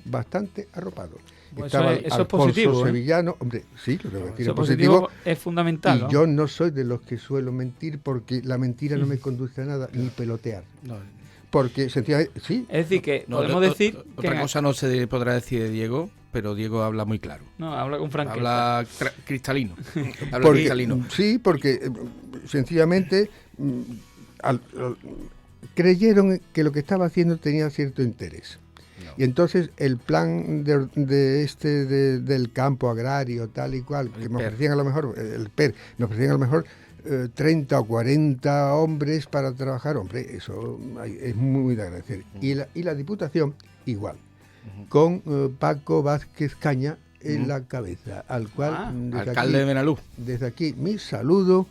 bastante arropado. Pues estaba eso es positivo, Sevillano, hombre, sí, lo tengo que decir, eso es positivo. Es fundamental, Y ¿no? yo no soy de los que suelo mentir, porque la mentira no me conduce a nada, ni pelotear. No. Porque sencillamente, sí. Es decir, que No, podemos decir... Otra que cosa no se podrá decir de Diego, pero Diego habla muy claro. No, habla con franqueza. Habla cristalino. Habla Porque, cristalino. sí, porque sencillamente creyeron que lo que estaba haciendo tenía cierto interés. No. Y entonces el plan del campo agrario, tal y cual, que me ofrecían a lo mejor, el PER, me ofrecían a lo mejor 30 o 40 hombres para trabajar, hombre, eso es muy de agradecer. Y la Diputación, igual, con Paco Vázquez Caña en la cabeza, al cual, alcalde de Benalú. desde aquí, mi saludo,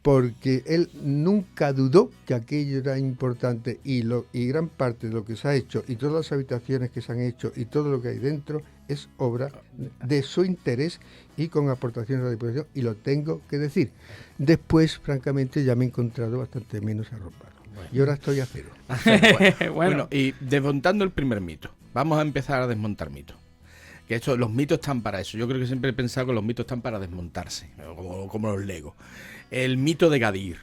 porque él nunca dudó que aquello era importante, y gran parte de lo que se ha hecho, y todas las habitaciones que se han hecho, y todo lo que hay dentro, es obra de su interés y con aportaciones de la Diputación, y lo tengo que decir. Después, francamente, ya me he encontrado bastante menos arropado. Bueno. Y ahora estoy a cero. Bueno, y desmontando el primer mito. Vamos a empezar a desmontar mitos. Que los mitos están para eso. Yo creo que siempre he pensado que los mitos están para desmontarse, como los Lego. El mito de Gadir.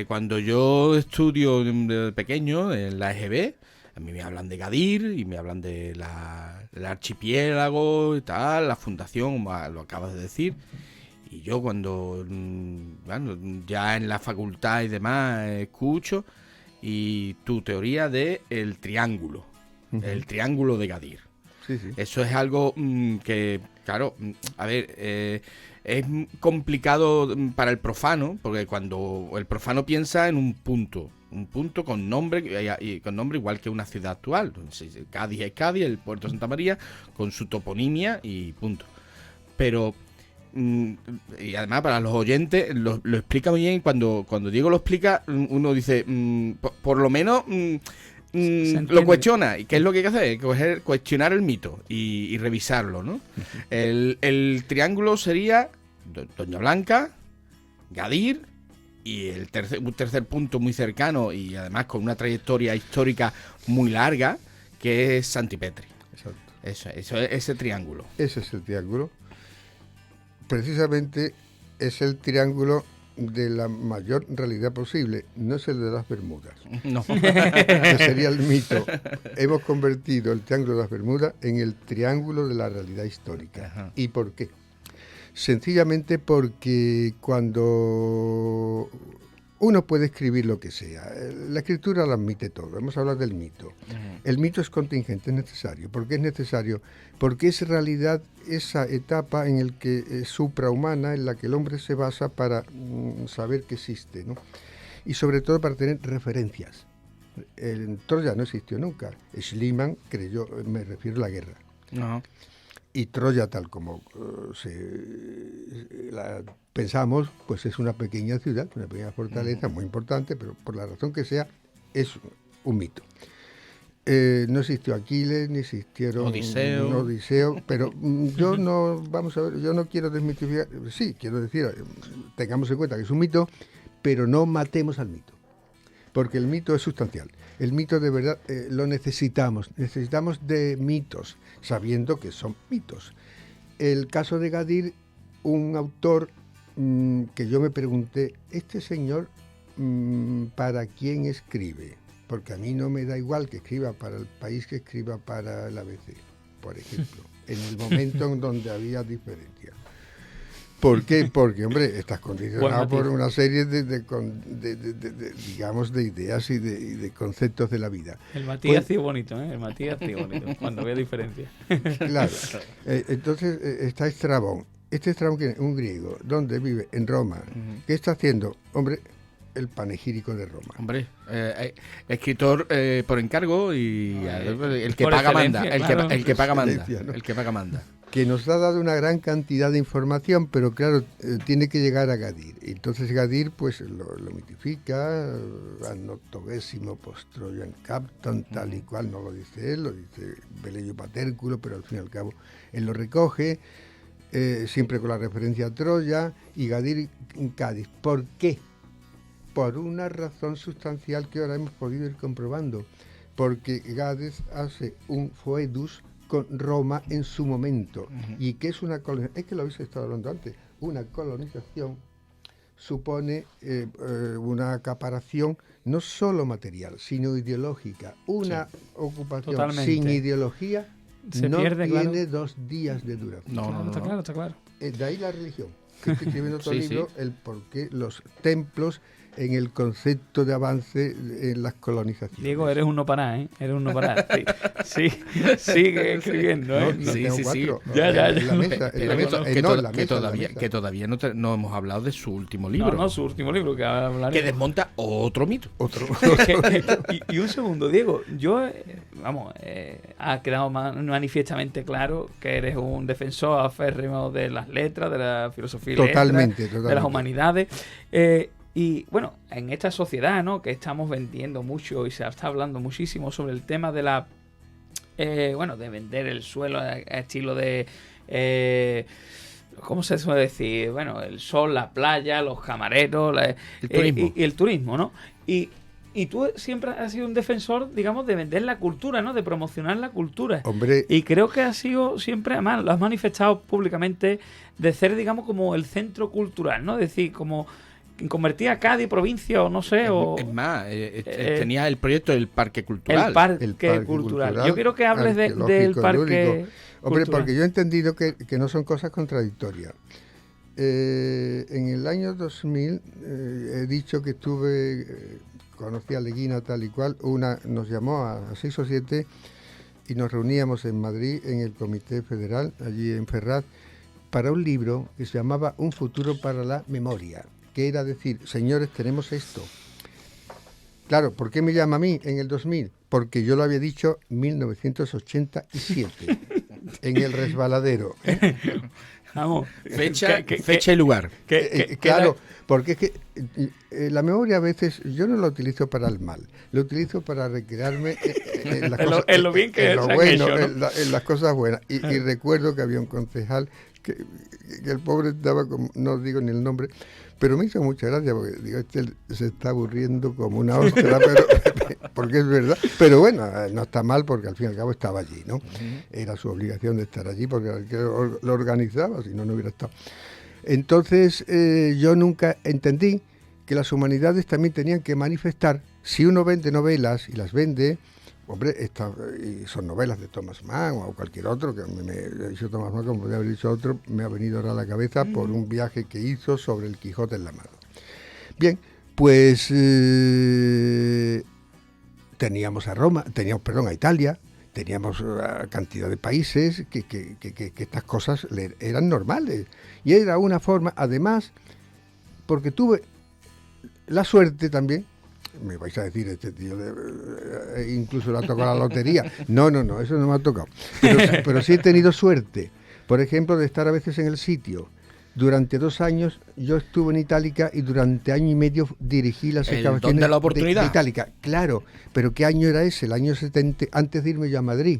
Cuando yo estudio de pequeño en la EGB, a mí me hablan de Gadir y me hablan del archipiélago y tal, la fundación, como lo acabas de decir. Y yo cuando, ya en la facultad y demás, escucho, y tu teoría de el triángulo de Gadir. Sí, sí. Eso es algo que, claro, a ver, es complicado para el profano, porque cuando el profano piensa en un punto con nombre, y con nombre igual que una ciudad actual. Cádiz es Cádiz, el puerto de Santa María, con su toponimia y punto. Pero, y además para los oyentes, lo explica muy bien. Cuando Diego lo explica, uno dice, por lo menos... lo cuestiona. ¿Y qué es lo que hay que hacer? Cuestionar el mito y revisarlo, ¿no? El triángulo sería Doña Blanca, Gadir, y un tercer punto muy cercano y además con una trayectoria histórica muy larga, que es Santipetri. Exacto. Eso es ese triángulo. Ese es el triángulo. Precisamente es el triángulo de la mayor realidad posible, no es el de las Bermudas. No. Que sería el mito. Hemos convertido el triángulo de las Bermudas en el triángulo de la realidad histórica. Ajá. ¿Y por qué? Sencillamente porque cuando uno puede escribir lo que sea, la escritura lo admite todo. Vamos a hablar del mito. Uh-huh. El mito es contingente, es necesario. ¿Por qué es necesario? Porque es realidad esa etapa en la que es suprahumana, en la que el hombre se basa para saber que existe, ¿no? Y sobre todo para tener referencias. El Troya no existió nunca. Schliemann creyó, me refiero a la guerra. Uh-huh. Y Troya, tal como pensamos, pues es una pequeña ciudad, una pequeña fortaleza muy importante, pero por la razón que sea, es un mito. No existió Aquiles, ni existieron Odiseo, pero yo no quiero desmitificar, sí, quiero decir, tengamos en cuenta que es un mito, pero no matemos al mito, porque el mito es sustancial. El mito de verdad lo necesitamos de mitos, sabiendo que son mitos. El caso de Gadir, un autor que yo me pregunté, este señor, ¿para quién escribe? Porque a mí no me da igual que escriba para El País que escriba para el ABC, por ejemplo, en el momento en donde había diferencias. ¿Por qué? Porque, hombre, estás condicionado Buen por matiz. una serie digamos, de ideas y de conceptos de la vida. El Matías Pues- ha sido bonito, ¿eh? El Matías ha sido bonito, cuando veo diferencia. Claro. Entonces está Estrabón. Este Estrabón, que es un griego, donde vive en Roma. ¿Qué está haciendo? Hombre, el panegírico de Roma. Hombre, escritor por encargo y el que por paga manda. excelencia, claro. El que paga manda. Excelencia, ¿no? El que paga manda. Que nos ha dado una gran cantidad de información, pero claro, tiene que llegar a Gadir. Entonces Gadir pues lo mitifica, anotogésimo post Trojan captain, tal y cual, no lo dice él, lo dice Velleio Paterculo, pero al fin y al cabo él lo recoge, siempre con la referencia a Troya, y Gadir en Cádiz. ¿Por qué? Por una razón sustancial que ahora hemos podido ir comprobando, porque Gades hace un foedus con Roma en su momento, y que es una colonización, es que lo habéis estado hablando antes, una colonización supone una acaparación no solo material, sino ideológica. Una ocupación Totalmente. sin ideología Se no pierde, tiene claro. 2 días de duración. No. Está claro, está claro. De ahí la religión. Que estoy escribiendo otro Sí, libro, sí. el por qué los templos en el concepto de avance en las colonizaciones. Diego, eres un no parar, ¿eh? Eres un no parar. Sí, sigue escribiendo, ¿eh? No, Sí, tengo sí, sí. 4. Ya. En la mesa, en la mesa, no, en la mesa. Que todavía no hemos hablado de su último libro. No, su último libro que hablaremos. Que desmonta otro mito. Otro. y un segundo, Diego, ha quedado manifiestamente claro que eres un defensor aférrimo de las letras, de la filosofía y Totalmente, letras, de las totalmente. humanidades. Y bueno, en esta sociedad, ¿no?, que estamos vendiendo mucho y se está hablando muchísimo sobre el tema de la de vender el suelo a estilo de ¿cómo se suele decir? Bueno, el sol, la playa, los camareros, El turismo. y el turismo, ¿no? Y tú siempre has sido un defensor, digamos, de vender la cultura, ¿no? De promocionar la cultura. Hombre, Y creo que has sido siempre, además, lo has manifestado públicamente, de ser, digamos, como el centro cultural, ¿no? Es decir, como convertir a Cádiz provincia o no sé, o Es más, tenía el proyecto del Parque Cultural. el parque, el parque cultural. cultural, Yo quiero que hables del arqueológico, parque lúdico. Hombre, cultural. porque yo he entendido que no son cosas contradictorias. En el año 2000 he dicho que conocí a Leguina tal y cual, nos llamó a 6 o 7 y nos reuníamos en Madrid en el Comité Federal, allí en Ferraz, para un libro que se llamaba Un futuro para la memoria, que era decir, señores, tenemos esto. Claro, ¿por qué me llama a mí en el 2000? Porque yo lo había dicho en 1987, en el resbaladero. Vamos, Fecha, que- fecha y lugar. Claro, porque es que la memoria a veces yo no la utilizo para el mal, la utilizo para recrearme en las En lo- cosas, en lo bien que en lo se han bueno, hecho, ¿no? en las cosas buenas. Y recuerdo que había un concejal que el pobre estaba como, no digo ni el nombre, pero me hizo mucha gracia porque digo, se está aburriendo como una ostra, pero porque es verdad. Pero bueno, no está mal porque al fin y al cabo estaba allí, ¿no? Era su obligación de estar allí porque era el que lo organizaba, si no, no hubiera estado. Entonces yo nunca entendí que las humanidades también tenían que manifestar, si uno vende novelas y las vende, hombre, y son novelas de Thomas Mann o cualquier otro, que me ha dicho Thomas Mann, como podría haber dicho otro, me ha venido ahora a la cabeza por un viaje que hizo sobre el Quijote en la mano. Bien, pues teníamos a Italia, teníamos cantidad de países que estas cosas eran normales. Y era una forma, además, porque tuve la suerte también, me vais a decir, este tío incluso le ha tocado la lotería. No, eso no me ha tocado. Pero sí he tenido suerte, por ejemplo, de estar a veces en el sitio. Durante 2 años yo estuve en Itálica y durante año y medio dirigí las excavaciones don de la oportunidad. de Itálica. Claro, pero ¿qué año era ese? El año 70, antes de irme yo a Madrid.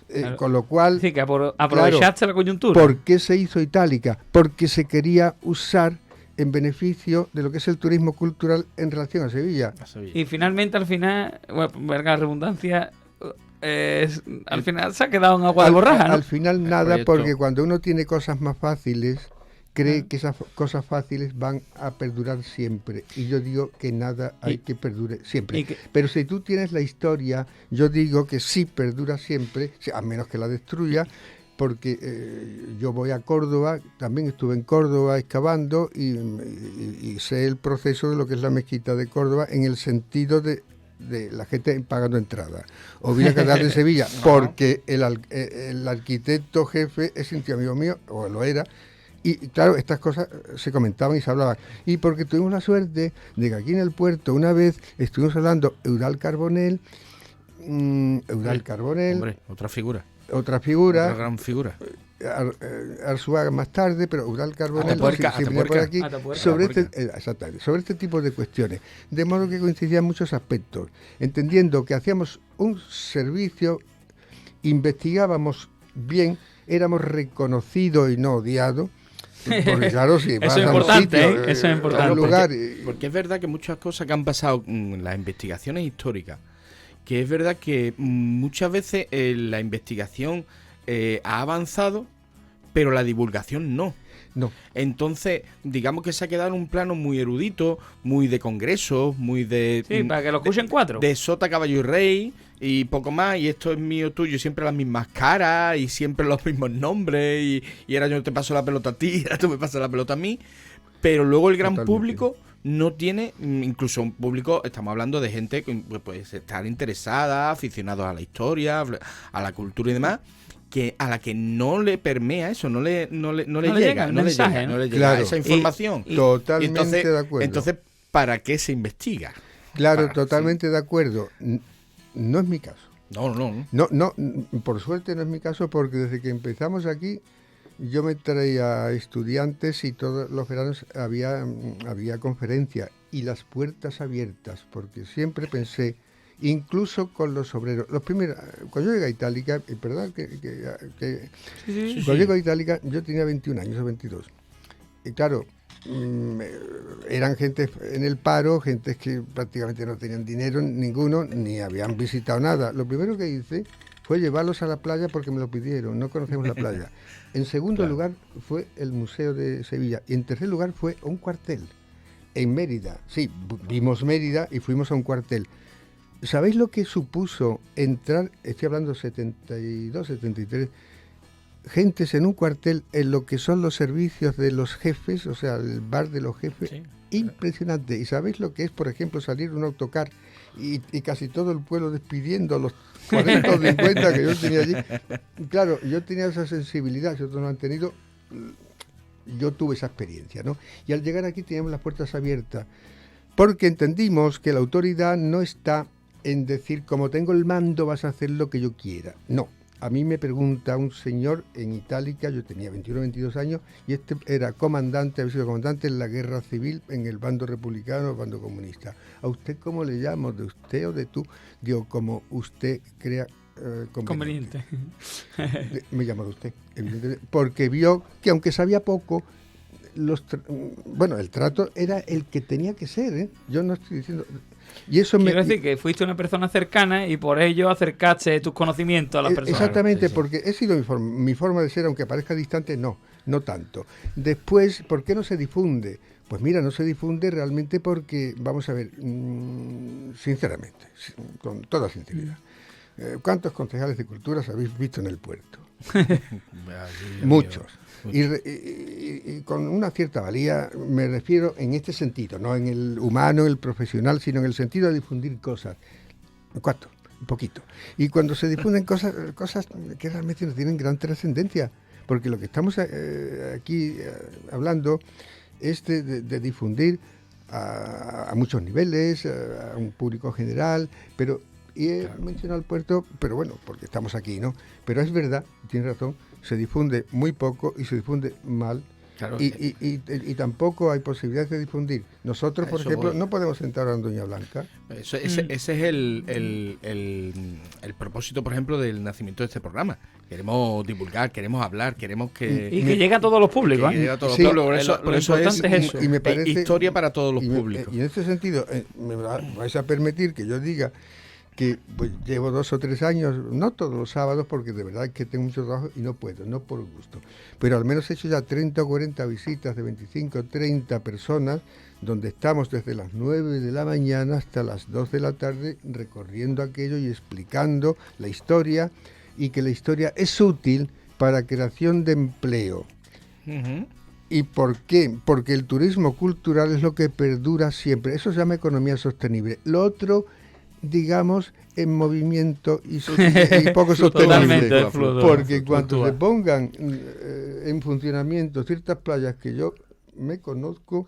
Claro. Con lo cual, Sí, que aprovechaste la coyuntura. ¿por qué se hizo Itálica? Porque se quería usar en beneficio de lo que es el turismo cultural en relación a Sevilla. Y finalmente, al final, bueno, verga la redundancia, al final se ha quedado en agua de borraja, ¿no? Al final nada, proyecto. porque cuando uno tiene cosas más fáciles, cree que esas cosas fáciles van a perdurar siempre. Y yo digo que nada hay que perdure siempre. Pero si tú tienes la historia, yo digo que sí perdura siempre, a menos que la destruya, porque yo voy a Córdoba, también estuve en Córdoba excavando y sé el proceso de lo que es la mezquita de Córdoba en el sentido de la gente pagando entrada. O vi la catedral de Sevilla, porque el arquitecto jefe es íntimo amigo mío, o lo era, y claro, estas cosas se comentaban y se hablaban. Y porque tuvimos la suerte de que aquí en el puerto una vez estuvimos hablando Eudald Carbonell, Hombre, otra figura. Otra figura, Otra gran figura. Arzuaga más tarde, pero Eudald Carbonell Atapuerca, si venía por aquí, Atapuerca. sobre este tipo de cuestiones. De modo que coincidían muchos aspectos, entendiendo que hacíamos un servicio, investigábamos bien, éramos reconocidos y no odiados, porque claro, si vas Eso es a un importante, sitio, eso es importante. a un lugar... Porque es verdad que muchas cosas que han pasado en las investigaciones históricas, que es verdad que muchas veces la investigación ha avanzado, pero la divulgación no. No. Entonces, digamos que se ha quedado en un plano muy erudito, muy de congresos, muy de... Sí, para que lo escuchen 4. De sota, caballo y rey, y poco más, y esto es mío, tuyo, siempre las mismas caras, y siempre los mismos nombres, y ahora yo te paso la pelota a ti, ahora tú me pasas la pelota a mí, pero luego el gran Totalmente. público no tiene, incluso un público, estamos hablando de gente que puede estar interesada, aficionados a la historia, a la cultura y demás, que a la que no le permea eso, no le llega el mensaje, no le llega Claro. esa información. Totalmente entonces, de acuerdo. Entonces, ¿para qué se investiga? Claro, Para- totalmente de acuerdo. No es mi caso. No. Por suerte no es mi caso, porque desde que empezamos aquí yo me traía estudiantes y todos los veranos había conferencia y las puertas abiertas, porque siempre pensé, incluso con los obreros, los primeros, cuando yo llegué a Itálica, y perdón cuando llegué a Itálica yo tenía 21 años o 22, y claro, eran gente en el paro, gente que prácticamente no tenían dinero, ninguno, ni habían visitado nada. Lo primero que hice fue llevarlos a la playa porque me lo pidieron, no conocemos la playa. En segundo lugar fue el Museo de Sevilla, y en tercer lugar fue un cuartel en Mérida. Sí, vimos Mérida y fuimos a un cuartel. ¿Sabéis lo que supuso entrar, estoy hablando 72, 73, gentes en un cuartel en lo que son los servicios de los jefes, o sea, el bar de los jefes? Sí. Impresionante. ¿Y sabéis lo que es, por ejemplo, salir un autocar y casi todo el pueblo despidiendo a los 40 o 50 que yo tenía allí? Claro, yo tenía esa sensibilidad, si otros no han tenido, yo tuve esa experiencia, ¿no? Y al llegar aquí teníamos las puertas abiertas, porque entendimos que la autoridad no está en decir, como tengo el mando, vas a hacer lo que yo quiera. No. A mí me pregunta un señor en Itálica, yo tenía 21 o 22 años, y este era comandante, había sido comandante en la guerra civil, en el bando republicano, el bando comunista. ¿A usted cómo le llamo? ¿De usted o de tú? Digo, como usted crea conveniente. Me llamo de usted, evidentemente, porque vio que aunque sabía poco, el trato era el que tenía que ser, ¿eh? Yo no estoy diciendo... Y eso Quiero decir que fuiste una persona cercana y por ello acercaste tus conocimientos a las personas. Exactamente, Sí, sí. porque he sido mi forma de ser, aunque parezca distante, no tanto. Después, ¿por qué no se difunde? Pues mira, no se difunde realmente porque, vamos a ver, sinceramente, con toda sinceridad, ¿cuántos concejales de culturas habéis visto en el puerto? Muchos. Y con una cierta valía, me refiero en este sentido, no en el humano, el profesional, sino en el sentido de difundir cosas. ¿Cuánto? Un poquito. Y cuando se difunden cosas que realmente no tienen gran trascendencia, porque lo que estamos aquí hablando es de difundir a muchos niveles, a un público general, pero... Y he mencionado el puerto, pero bueno, porque estamos aquí, ¿no? Pero es verdad, tiene razón, se difunde muy poco y se difunde mal. Claro, y tampoco hay posibilidad de difundir. Nosotros, por ejemplo, no podemos sentar a Doña Blanca. Ese es el propósito, por ejemplo, del nacimiento de este programa. Queremos divulgar, queremos hablar, queremos que... Y que llegue a todos los públicos. que llegue a todos Sí, los públicos. Por eso importante es eso. Y me parece, historia para todos los públicos. Y en este sentido, me vais a permitir que yo diga que pues, llevo 2 o 3 años, no todos los sábados, porque de verdad que tengo mucho trabajo y no puedo, no por gusto, pero al menos he hecho ya 30 o 40 visitas de 25 o 30 personas, donde estamos desde las 9 de la mañana hasta las 2 de la tarde recorriendo aquello y explicando la historia, y que la historia es útil, para creación de empleo. Ujú. ¿Y por qué? Porque el turismo cultural es lo que perdura siempre. Eso se llama economía sostenible. Lo otro, digamos, en movimiento y poco sostenible. Totalmente, Porque cuando fluctúa. se pongan en funcionamiento ciertas playas que yo me conozco,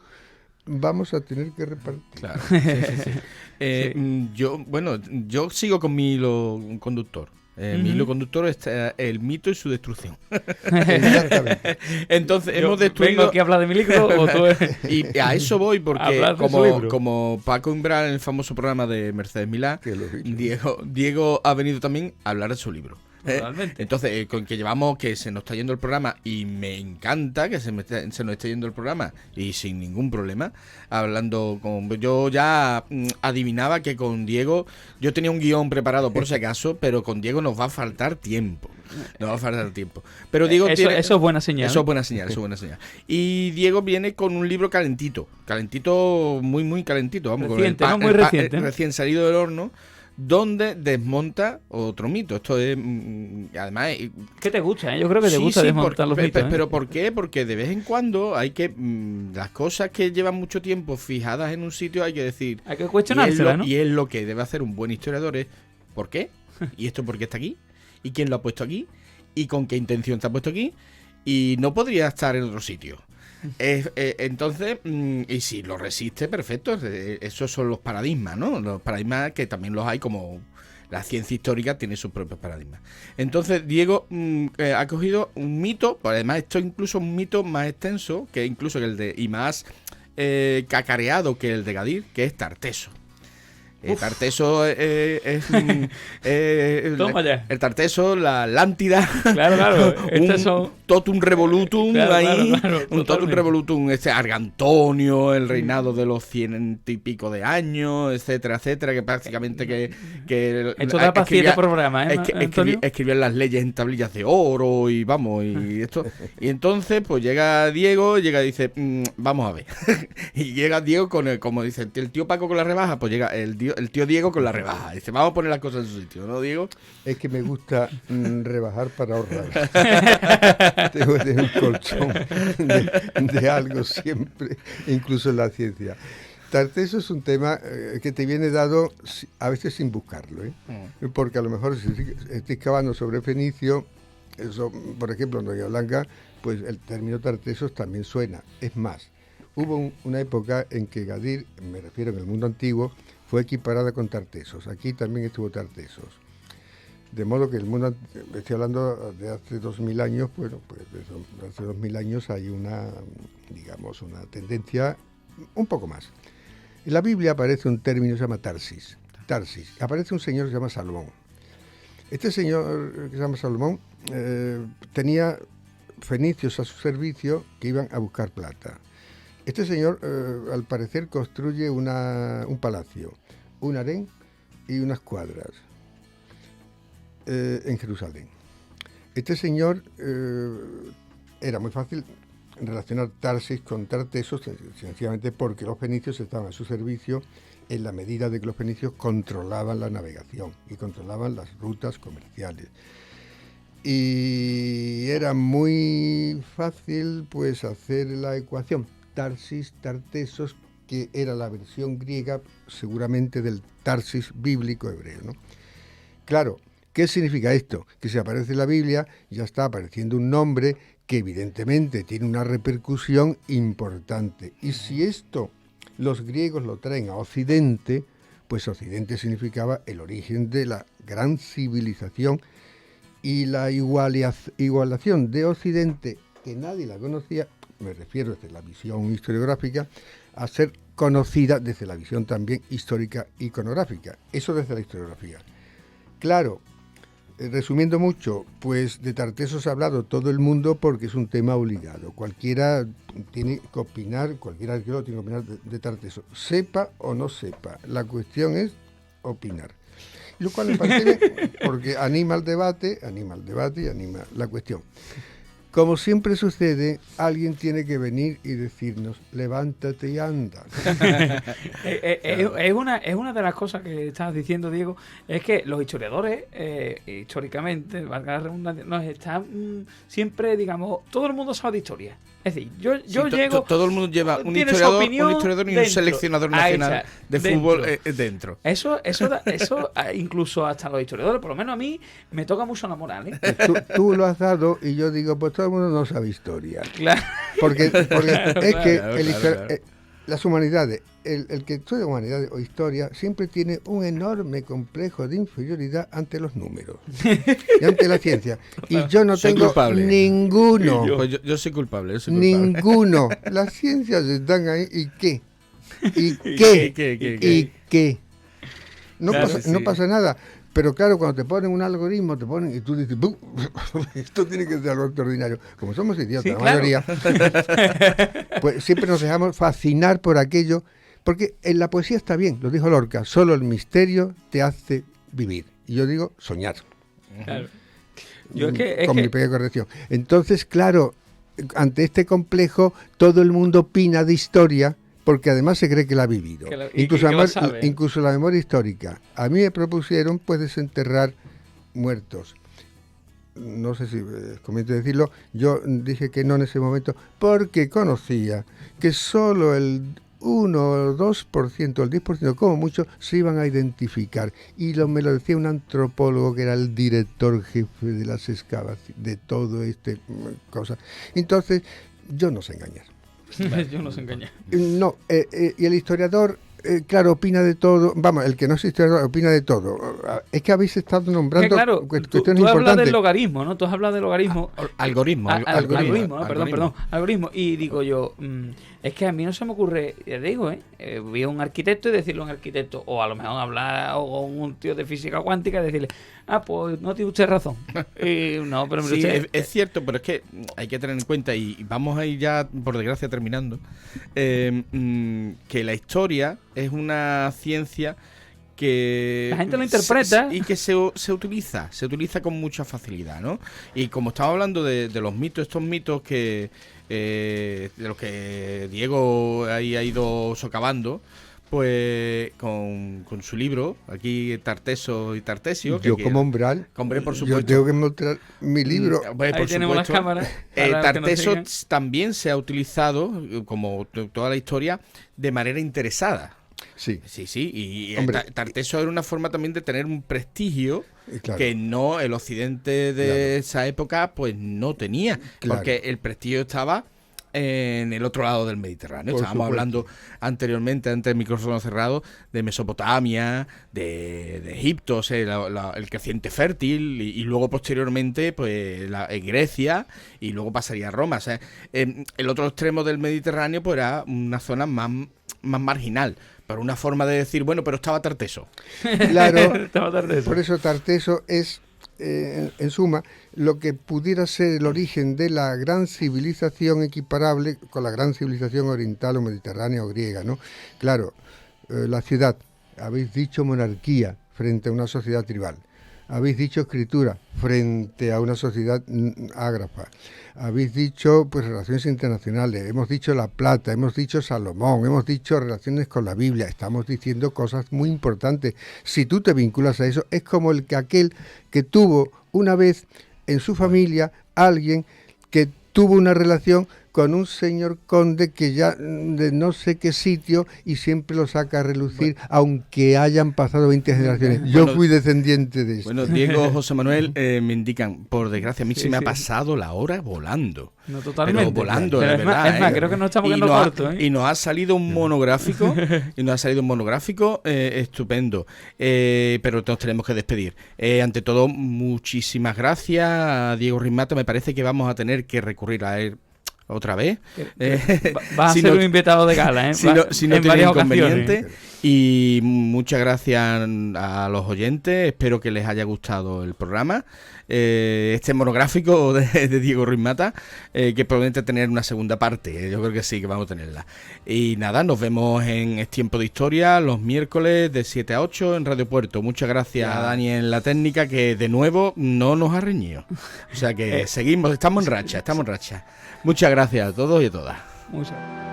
vamos a tener que repartir. Claro. Sí, sí, sí. Yo sigo con mi hilo conductor. Mi hilo conductor es el mito y su destrucción. Exactamente. Entonces, Yo hemos destruido... ¿Vengo aquí a hablar de mi libro o tú Y a eso voy porque Hablar de su libro. como Paco Umbral en el famoso programa de Mercedes Milá, Que lo he dicho. Diego ha venido también a hablar de su libro. Totalmente. Entonces, con que llevamos que se nos está yendo el programa y me encanta que se nos esté yendo el programa y sin ningún problema, hablando con... Yo ya adivinaba que con Diego, yo tenía un guión preparado por si acaso, pero con Diego nos va a faltar tiempo. Nos va a faltar tiempo. Pero Diego Eso es buena señal. Eso es buena señal, eso es buena señal. Y Diego viene con un libro calentito, muy, muy calentito. Vamos, Reciente, con ¿no? Muy reciente, ¿no? recién salido del horno, donde desmonta otro mito. Esto es, además... ¿Qué te gusta? Yo creo que te Sí, gusta sí, desmontar los mitos. pero ¿por qué? Porque de vez en cuando hay que... las cosas que llevan mucho tiempo fijadas en un sitio hay que decir... Hay que cuestionárselas, ¿no? Y es lo que debe hacer un buen historiador es... ¿Por qué? ¿Y esto por qué está aquí? ¿Y quién lo ha puesto aquí? ¿Y con qué intención está puesto aquí? Y no podría estar en otro sitio. Entonces, y si lo resiste, perfecto. Esos son los paradigmas, ¿no? Los paradigmas que también los hay, como la ciencia histórica tiene sus propios paradigmas. Entonces, Diego ha cogido un mito, pues además esto es incluso un mito más extenso, que incluso el de, y más cacareado que el de Gadir, que es Tarteso. Tarteso es Toma ya. el Tarteso, la Atlántida. Claro. Estos un son... totum revolutum Claro, ahí, claro, un totum totalmente. revolutum, Argantonio, el reinado de los 100 y pico de años, etcétera, que prácticamente que Esto da para 7 escribía- programas, Antonio? escribían las leyes en tablillas de oro y vamos, y esto. Y entonces, pues llega Diego, y dice, vamos a ver. Y llega Diego con como dice el tío Paco con la rebaja, pues llega el tío Diego con la rebaja. Dice, vamos a poner las cosas en su sitio, ¿no, Diego? Es que me gusta rebajar para ahorrar. Tengo que tener un colchón de algo siempre, incluso en la ciencia. Tarteso es un tema que te viene dado a veces sin buscarlo, ¿eh? Porque a lo mejor si estoy cavando sobre fenicio, eso, por ejemplo, en Doña Blanca, pues el término Tartesos también suena. Es más, hubo una época en que Gadir, me refiero en el mundo antiguo, fue equiparada con Tartesos. Aquí también estuvo Tartesos. De modo que el mundo, estoy hablando de hace 2000 años, bueno, pues desde hace 2000 años hay una, digamos, una tendencia un poco más. En la Biblia aparece un término que se llama Tarsis. Aparece un señor que se llama Salomón. Este señor que se llama Salomón tenía fenicios a su servicio que iban a buscar plata. Este señor, al parecer, construye un palacio, un harén y unas cuadras en Jerusalén. Este señor era muy fácil relacionar Tarsis con Tartesos, sencillamente porque los fenicios estaban a su servicio en la medida de que los fenicios controlaban la navegación y controlaban las rutas comerciales. Y era muy fácil pues hacer la ecuación Tarsis, Tartesos, que era la versión griega seguramente del Tarsis bíblico hebreo, ¿no? Claro, ¿qué significa esto? Que si aparece en la Biblia ya está apareciendo un nombre que evidentemente tiene una repercusión importante. Y si esto los griegos lo traen a Occidente, pues Occidente significaba el origen de la gran civilización y la igualación de Occidente, que nadie la conocía, me refiero desde la visión historiográfica, a ser conocida desde la visión también histórica iconográfica. Eso desde la historiografía. Claro, resumiendo mucho, pues de Tartesos ha hablado todo el mundo porque es un tema obligado. Cualquiera tiene que opinar, cualquier arqueólogo tiene que opinar de Tartesos, sepa o no sepa. La cuestión es opinar. Lo cual me parece bien, porque anima el debate y anima la cuestión. como siempre sucede, alguien tiene que venir y decirnos, levántate y anda. Es una de las cosas que estabas diciendo, Diego, es que los historiadores, históricamente, valga la redundancia, nos están siempre, digamos, todo el mundo sabe de historia. Es decir, yo llego... Todo el mundo lleva un tiene historiador, su opinión y un dentro. seleccionador nacional de fútbol dentro. Eso incluso hasta los historiadores, por lo menos a mí, me toca mucho la moral, ¿eh? Tú lo has dado y yo digo, pues todo el mundo no sabe historia. Claro. Porque es que claro. Las humanidades, el que estudia humanidades o historia siempre tiene un enorme complejo de inferioridad ante los números y ante la ciencia. Y yo no Soy tengo culpable. ninguno. Pues yo soy culpable. Ninguno. Las ciencias están ahí. ¿Y qué? ¿Y qué? No, Claro, no sí. pasa nada. Pero claro, cuando te ponen un algoritmo, y tú dices, ¡bum! Esto tiene que ser algo extraordinario. Como somos idiotas, Sí, la claro. mayoría, pues siempre nos dejamos fascinar por aquello, porque en la poesía está bien, lo dijo Lorca, solo el misterio te hace vivir. Y yo digo, soñar. Claro. Yo es Con mi que pequeña corrección. Entonces, claro, ante este complejo, todo el mundo opina de historia, porque además se cree que la ha vivido. Incluso la memoria histórica. A mí me propusieron pues desenterrar muertos. No sé si es conveniente decirlo, yo dije que no en ese momento, porque conocía que solo el 1 o 2%, el 10% como mucho, se iban a identificar. Y me lo decía un antropólogo que era el director jefe de las excavaciones, de todo este cosa. Entonces, yo no sé engañar. yo no se engañé. No, y el historiador, claro, opina de todo. Vamos, el que no es historiador opina de todo. Es que habéis estado nombrando cuestiones tú importantes. hablas del logaritmo, ¿no? Tú has hablado del logarismo. Algoritmo. Algoritmo, perdón. Y digo yo, es que a mí no se me ocurre, ya te digo, vi a un arquitecto y decirle a un arquitecto, o a lo mejor hablar con un tío de física cuántica y decirle, pues no tiene usted razón. No, pero Sí, usted... es cierto, pero es que hay que tener en cuenta, y vamos a ir ya, por desgracia, terminando, que la historia es una ciencia que la gente lo interpreta y que se utiliza con mucha facilidad, ¿no? Y como estamos hablando de los mitos, estos mitos que de los que Diego ahí ha ido socavando, pues con su libro, aquí Tarteso y Tartesio. Yo como umbral, hombre, por supuesto. yo tengo que mostrar mi libro. Pues, ahí por tenemos supuesto, las cámaras. Tarteso también se ha utilizado, como toda la historia, de manera interesada. Sí. Sí, y Hombre, Tarteso era una forma también de tener un prestigio claro, que no el occidente de esa época pues no tenía, claro, porque el prestigio estaba en el otro lado del Mediterráneo. Por Estábamos supuesto. hablando anteriormente, antes del micrófono cerrado, de Mesopotamia, de Egipto, o sea, el creciente fértil, y luego posteriormente pues en Grecia, y luego pasaría a Roma. O sea, el otro extremo del Mediterráneo pues era una zona más marginal, pero una forma de decir, bueno, pero estaba Tarteso. Claro, Estaba Tarteso. por eso Tarteso es, en suma, lo que pudiera ser el origen de la gran civilización equiparable con la gran civilización oriental o mediterránea o griega, ¿no? Claro, la ciudad, habéis dicho monarquía frente a una sociedad tribal, habéis dicho escritura frente a una sociedad ágrafa, habéis dicho pues relaciones internacionales, hemos dicho La Plata, hemos dicho Salomón, hemos dicho relaciones con la Biblia, estamos diciendo cosas muy importantes. Si tú te vinculas a eso, es como aquel que tuvo una vez en su familia alguien que tuvo una relación con un señor conde que ya de no sé qué sitio y siempre lo saca a relucir, aunque hayan pasado 20 generaciones. Yo fui descendiente de esto. Bueno, Diego, José Manuel, me indican, por desgracia, a mí se me ha pasado la hora volando. No, totalmente. Pero volando, pero de verdad. Es más, creo que no estamos quedando cortos. Y nos ha salido un monográfico, estupendo. Pero nos tenemos que despedir. Ante todo, muchísimas gracias a Diego Rismata. Me parece que vamos a tener que recurrir a él otra vez. Va a si ser no- un invitado de gala, ¿eh? si no En tiene varias inconveniente. ocasiones. Y muchas gracias a los oyentes. Espero que les haya gustado el programa. Este monográfico de Diego Ruiz Mata, que promete tener una segunda parte. Yo creo que sí, que vamos a tenerla. Y nada, nos vemos en Es Tiempo de Historia los miércoles de 7 a 8 en Radio Puerto. Muchas gracias a Dani en la técnica, que de nuevo no nos ha reñido. O sea que seguimos, estamos en racha. Muchas gracias a todos y a todas. Muchas gracias.